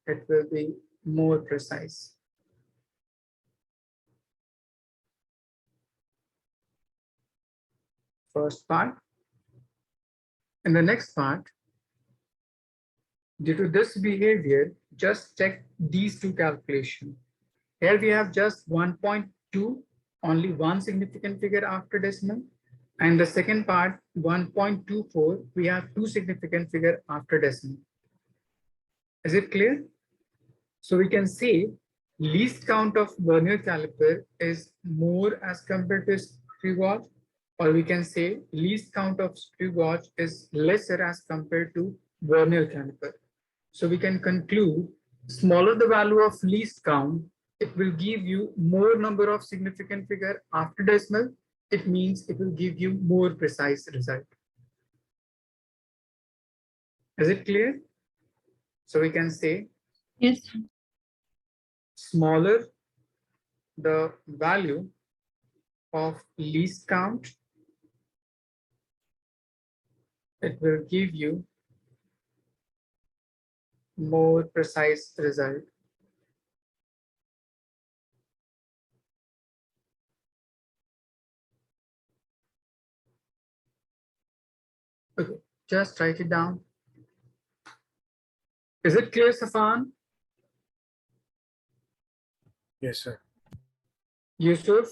it will be more precise. First part. In the next part, due to this behavior, just check these two calculations. Here we have just 1.2, only one significant figure after decimal. And the second part, 1.24, we have two significant figure after decimal. Is it clear? So we can say least count of vernier caliper is more as compared to screw gauge, or we can say least count of screw gauge is lesser as compared to vernier caliper. So we can conclude smaller the value of least count, it will give you more number of significant figure after decimal. It means it will give you more precise result. Is it clear? So we can say Yes. smaller the value of least count, it will give you more precise result. Okay, just write it down. Is it clear, Safan? Yes, sir. Yusuf?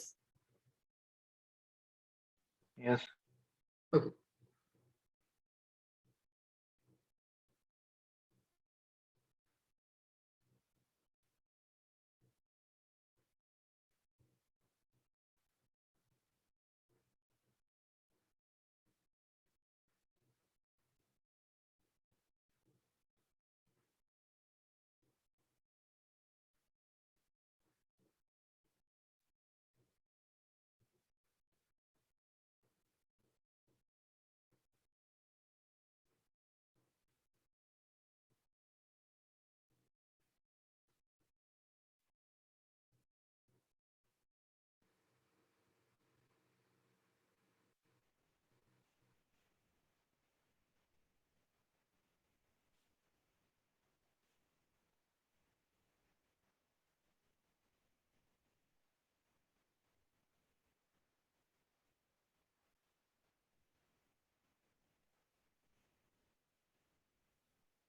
Yes. Okay.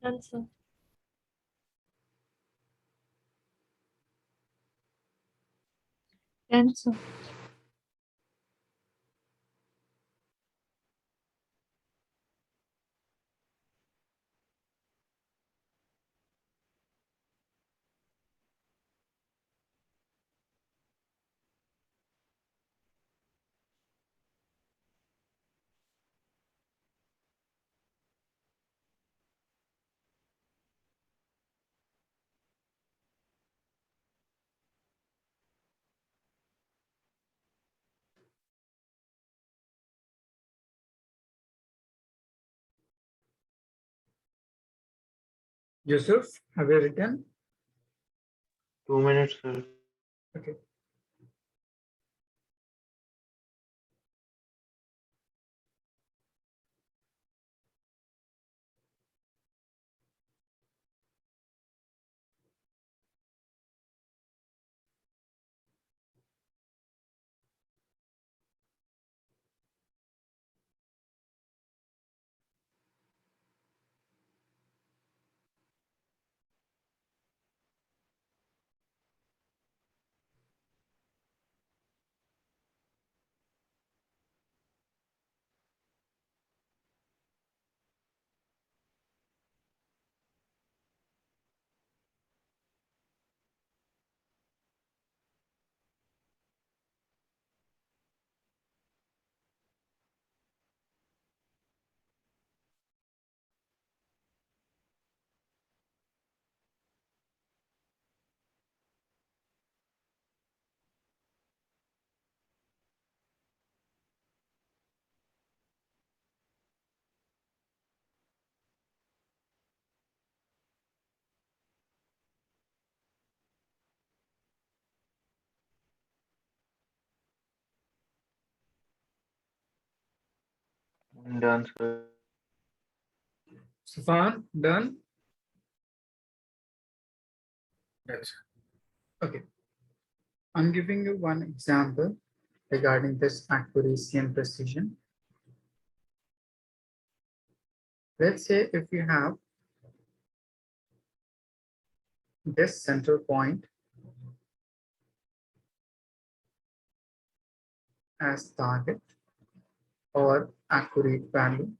Done, sir. Done, sir. Yusuf, have you written? 2 minutes, sir. Okay. Done, sir. Safan, done? Yes. Okay. I'm giving you one example regarding this accuracy and precision. Let's say if you have this central point as target or accurate value,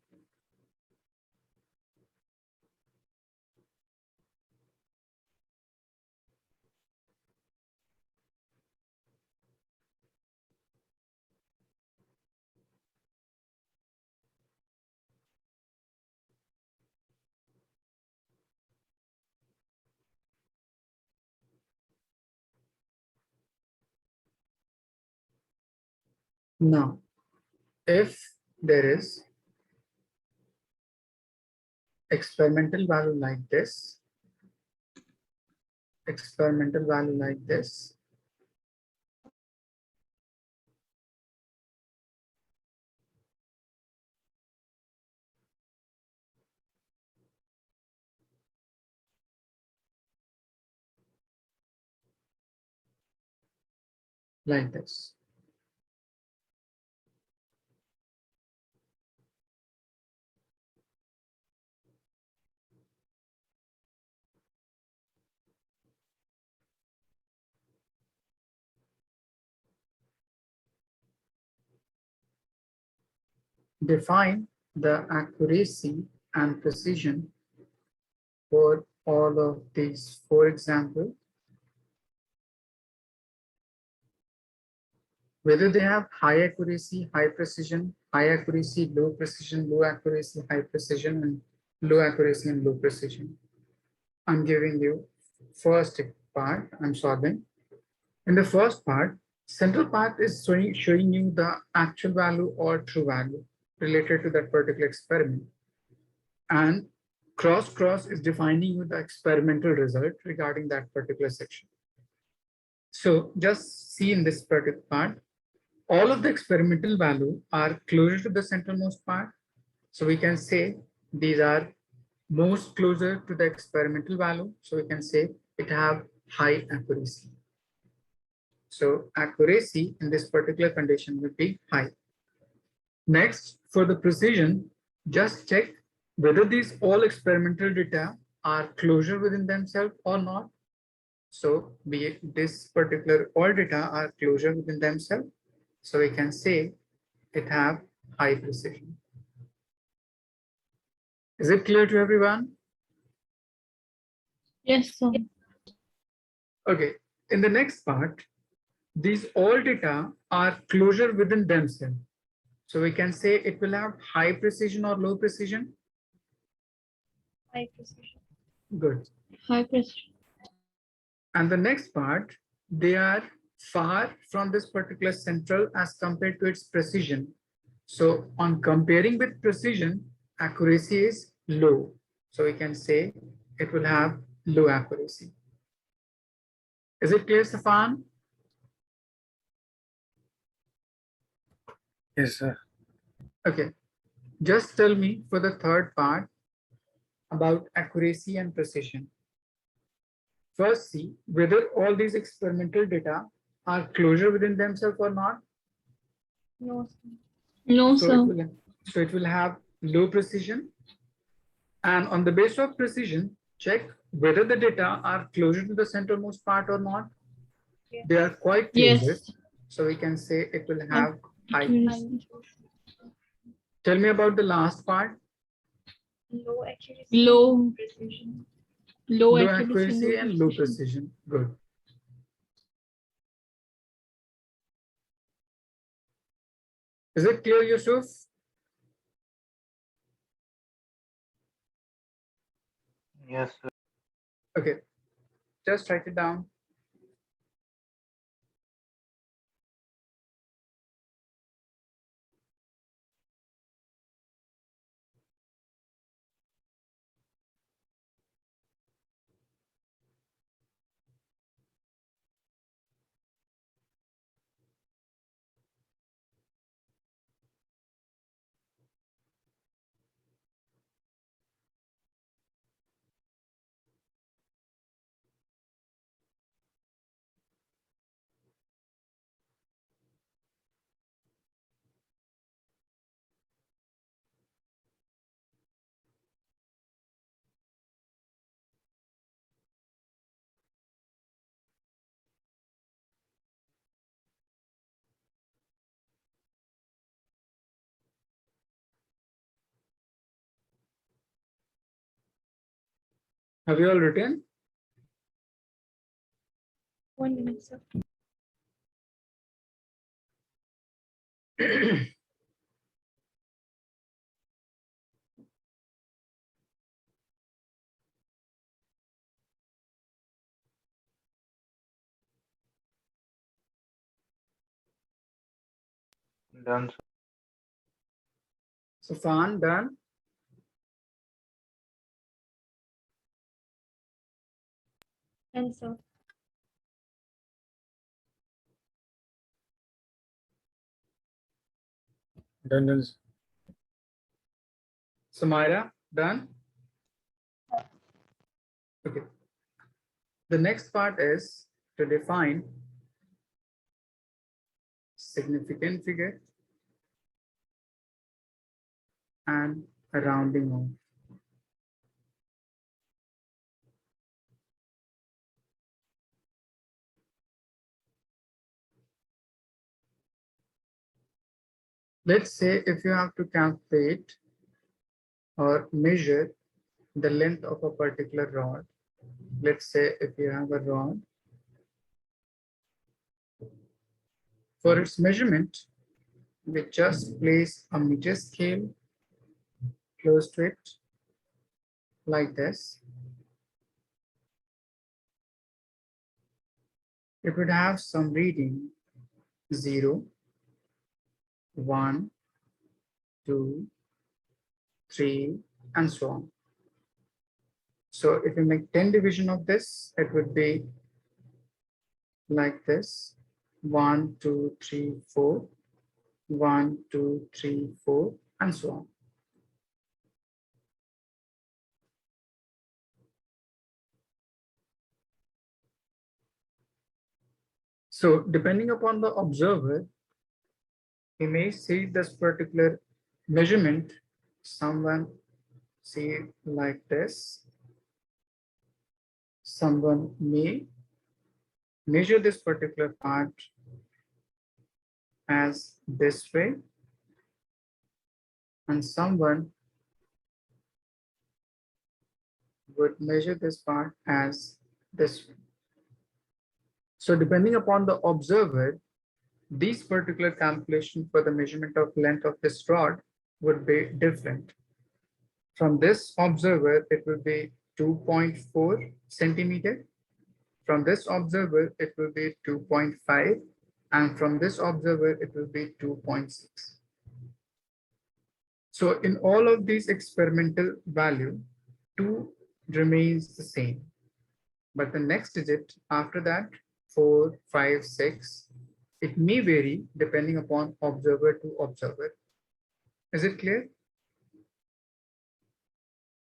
now if there is experimental value like this, experimental value like this, like this. Define the accuracy and precision for all of these. For example, whether they have high accuracy, high precision, high accuracy, low precision, low accuracy, high precision, and low accuracy and low precision. I'm giving you first part I'm solving. In the first part, central part is showing you the actual value or true value related to that particular experiment. And cross is defining you the experimental result regarding that particular section. So just see in this particular part, all of the experimental value are closer to the centralmost part. So we can say these are most closer to the experimental value. So we can say it have high accuracy. So accuracy in this particular condition will be high. Next, for the precision, just check whether these all experimental data are closure within themselves or not. So this particular all data are closure within themselves. So we can say it have high precision. Is it clear to everyone? Yes, sir. Okay, in the next part, these all data are closure within themselves. So we can say it will have high precision or low precision. High precision. Good. High precision. And the next part, they are far from this particular central as compared to its precision. So on comparing with precision, accuracy is low. So we can say it will have low accuracy. Is it clear, Safan? Yes, sir. Okay. Just tell me for the third part about accuracy and precision. First, see whether all these experimental data are closure within themselves or not. No, sir. No, So sir. it will have low precision. And on the basis of precision, check whether the data are closer to the centermost part or not. Yes. They are quite closer. Yes. So we can say it will have high. Accuracy. Tell me about the last part. Low accuracy. Low. Precision. Low Low accuracy, accuracy and low precision. precision. Good. Is it clear, Yusuf? Yes, sir. Okay. Just write it down. Have you all written? 1 minute, sir. Done, sir. Safan, done. And sir. Done, done. Sumaira, done. Okay. The next part is to define significant figure and a rounding off. Let's say if you have to calculate or measure the length of a particular rod. Let's say if you have a rod, for its measurement, we just place a meter scale close to it like this. It would have some reading 0, 1, 2, 3, and so on. So if you make 10 division of this, it would be like this: 1, 2, 3, 4, 1, 2, 3, 4, and so on. So depending upon the observer, he may see this particular measurement, someone see like this. Someone may measure this particular part as this way, and someone would measure this part as this way. So depending upon the observer, these particular calculations for the measurement of length of this rod would be different. From this observer, it will be 2.4 centimeter. From this observer, it will be 2.5. And from this observer, it will be 2.6. So in all of these experimental value, 2 remains the same. But the next digit after that, 4, 5, 6, it may vary depending upon observer to observer. Is it clear?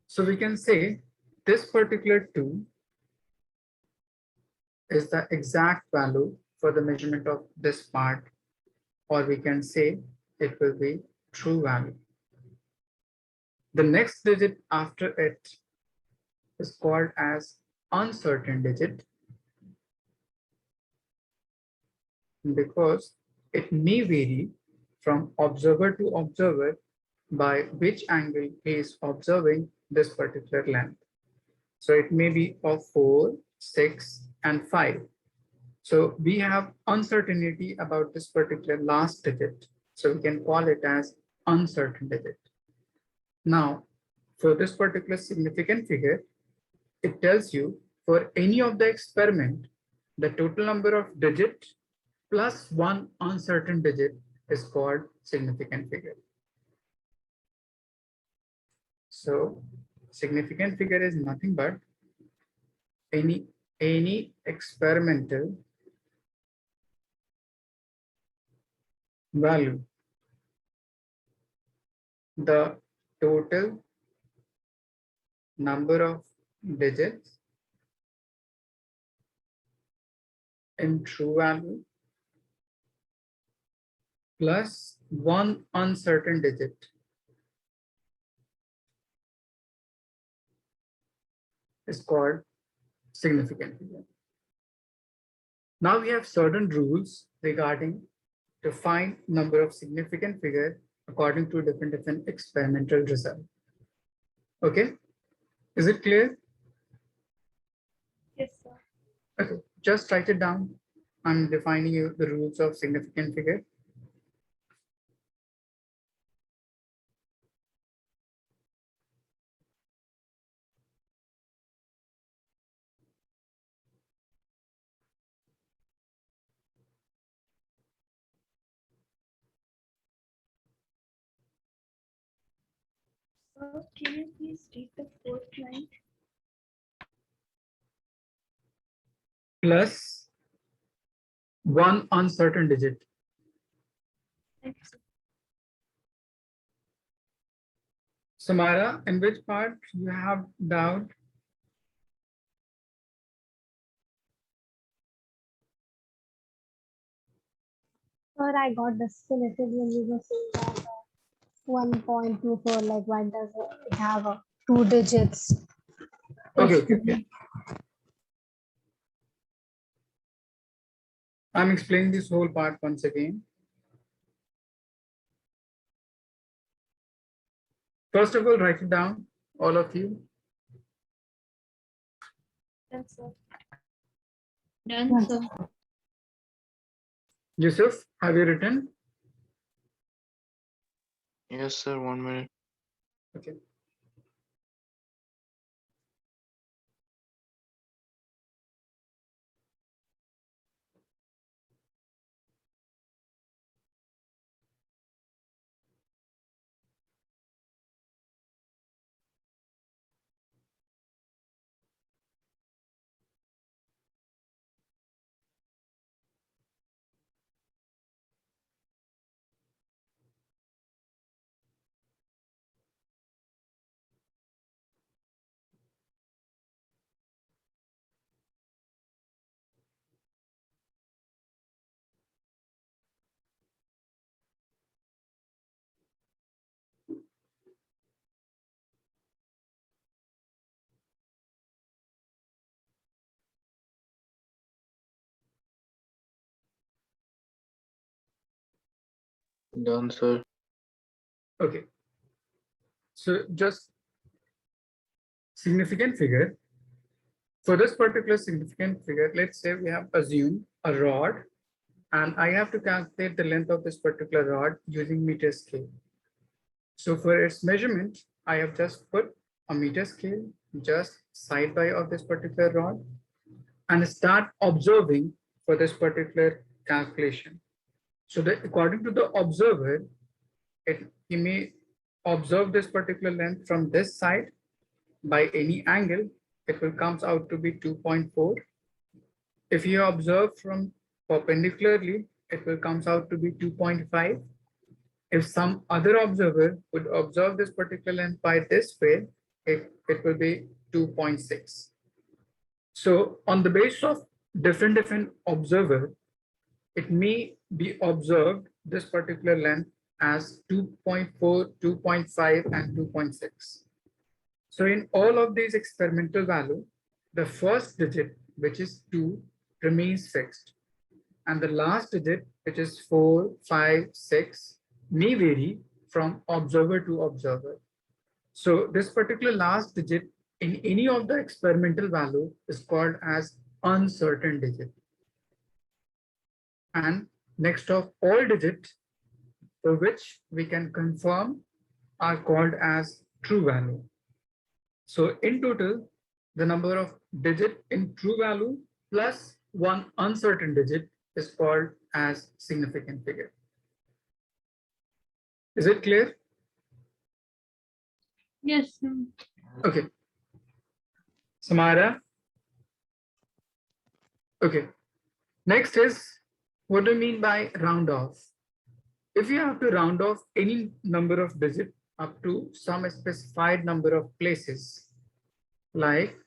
So we can say this particular 2 is the exact value for the measurement of this part, or we can say it will be true value. The next digit after it is called as uncertain digit because it may vary from observer to observer by which angle he is observing this particular length. So it may be of 4, 6, and 5. So we have uncertainty about this particular last digit. So we can call it as uncertain digit. Now, for this particular significant figure, it tells you for any of the experiment, the total number of digits plus one uncertain digit is called significant figure. So significant figure is nothing but any experimental value, the total number of digits in true value plus one uncertain digit is called significant figure. Now we have certain rules regarding to find number of significant figure according to different experimental result. Okay, is it clear? Yes, sir. Okay, just write it down. I'm defining you the rules of significant figure. Can you please read the fourth line? Plus one uncertain digit. Thanks. Samara, in which part you have doubt? Sir, I got disconnected when you were saying that 1.24, like why does it have a 2 digits? Okay. I'm explaining this whole part once again. First of all, write it down, all of you. Yes, sir. Done, sir. Yusuf, have you written? Yes, sir. 1 minute. Okay. Done, sir. Okay. So just significant figure. For this particular significant figure, let's say we have assumed a rod and I have to calculate the length of this particular rod using meter scale. So for its measurement, I have just put a meter scale just side by of this particular rod and start observing for this particular calculation. So that according to the observer, he may observe this particular length from this side by any angle, it will comes out to be 2.4. If you observe from perpendicularly, it will comes out to be 2.5. If some other observer would observe this particular length by this way, it will be 2.6. So on the basis of different observer, it may be observed this particular length as 2.4, 2.5, and 2.6. So in all of these experimental value, the first digit, which is 2, remains fixed. And the last digit, which is 4, 5, 6, may vary from observer to observer. So this particular last digit in any of the experimental value is called as uncertain digit. And next of all digits for which we can confirm are called as true value. So in total, the number of digit in true value plus one uncertain digit is called as significant figure. Is it clear? Yes. Okay. Samara? Okay. Next is, what do you mean by round off? If you have to round off any number of digits up to some specified number of places, like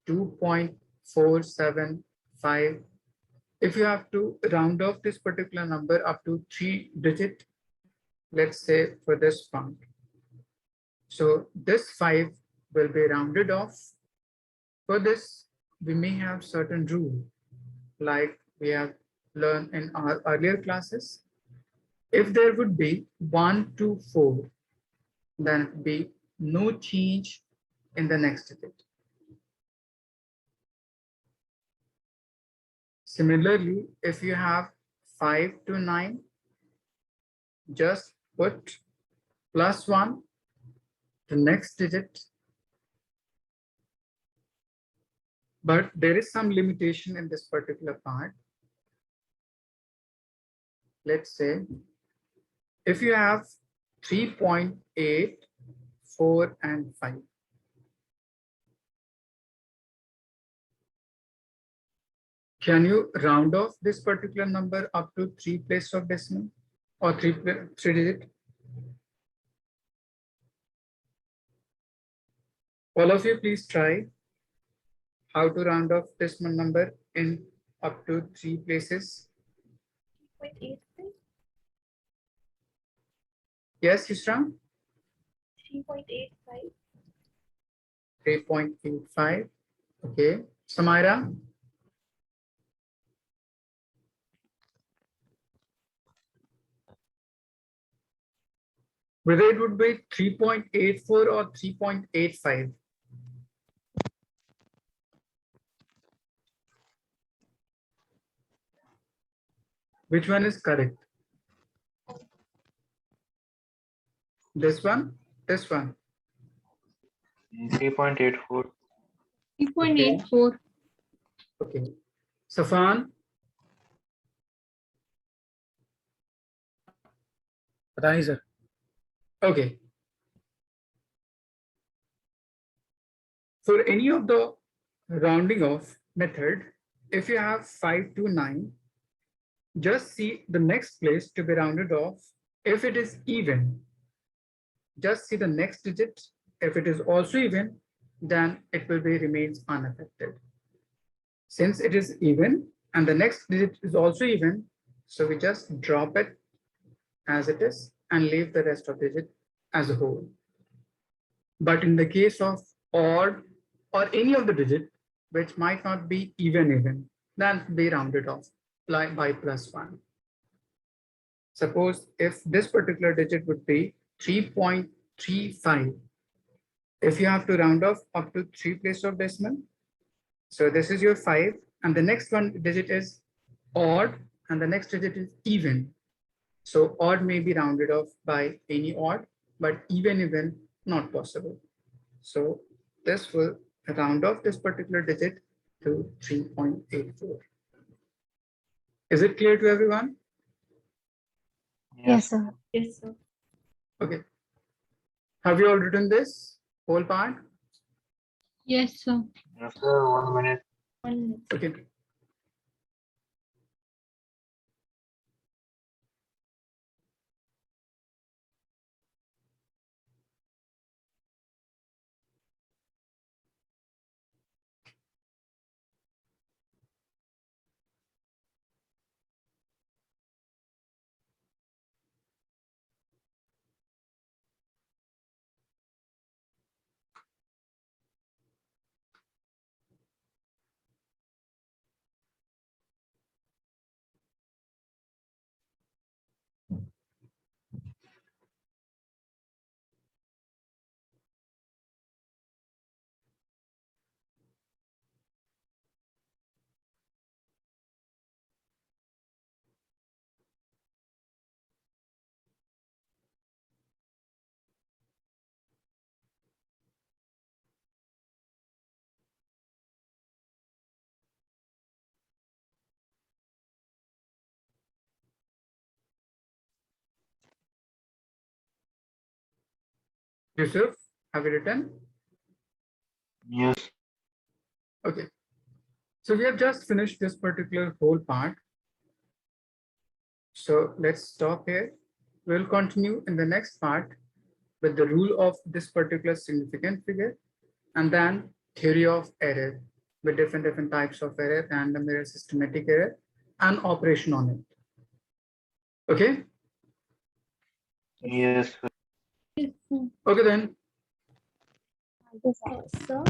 2.475, if you have to round off this particular number up to 3 digits, let's say for this font. So this 5 will be rounded off. For this, we may have certain rule, like we have learned in our earlier classes. If there would be 1 to 4, then it would be no change in the next digit. Similarly, if you have 5 to 9, just put +1, the next digit. But there is some limitation in this particular part. Let's say if you have 3.8, 4, and 5. Can you round off this particular number up to 3 places of decimal or 3 digit? All of you, please try how to round off decimal number in up to 3 places. 3.85. Yes, Yusra? 3.85. 3.85. Okay. Samira? Whether it would be 3.84 or 3.85. Which one is correct? This one? This one? 3.84. 3.84. Okay. Safan? पता नहीं sir. Okay. For any of the rounding off method, if you have 5 to 9, just see the next place to be rounded off. If it is even, just see the next digit. If it is also even, then it will be remains unaffected. Since it is even and the next digit is also even, so we just drop it as it is and leave the rest of the digit as a whole. But in the case of odd or any of the digit which might not be even, then be rounded off like by +1. Suppose if this particular digit would be 3.35, if you have to round off up to 3 places of decimal, so this is your 5, and the next one digit is odd, and the next digit is even. So odd may be rounded off by any odd, but even not possible. So this will round off this particular digit to 3.84. Is it clear to everyone? Yes, sir. Yes, sir. Okay. Have you all written this whole part? Yes, sir. Yes, sir. 1 minute. 1 minute. Okay. Yusuf, have you written? Yes. Okay. So we have just finished this particular whole part. So let's stop here. We'll continue in the next part with the rule of this particular significant figure, and then theory of error with different types of error, random error, systematic error, and operation on it. Okay. Yes, sir. Yes, sir. Okay then. Thank you, sir. Sir,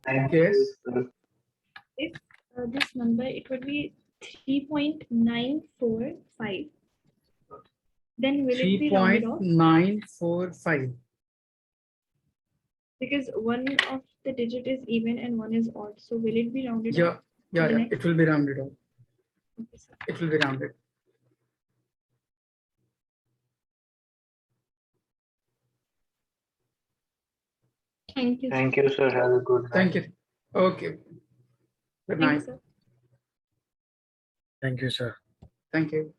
Thank Yes. you, sir. this number, it would be 3.945. Then will it be rounded off? 3.945. Because one of the digit is even and one is odd. So will it be rounded Yeah, off? yeah, The yeah. next- It will be rounded off. Okay, sir. It will be rounded. Thank you. Thank you, sir. Have a good night. Thank you. Okay. Good Thank you, night. sir. Thank you, sir. Thank you.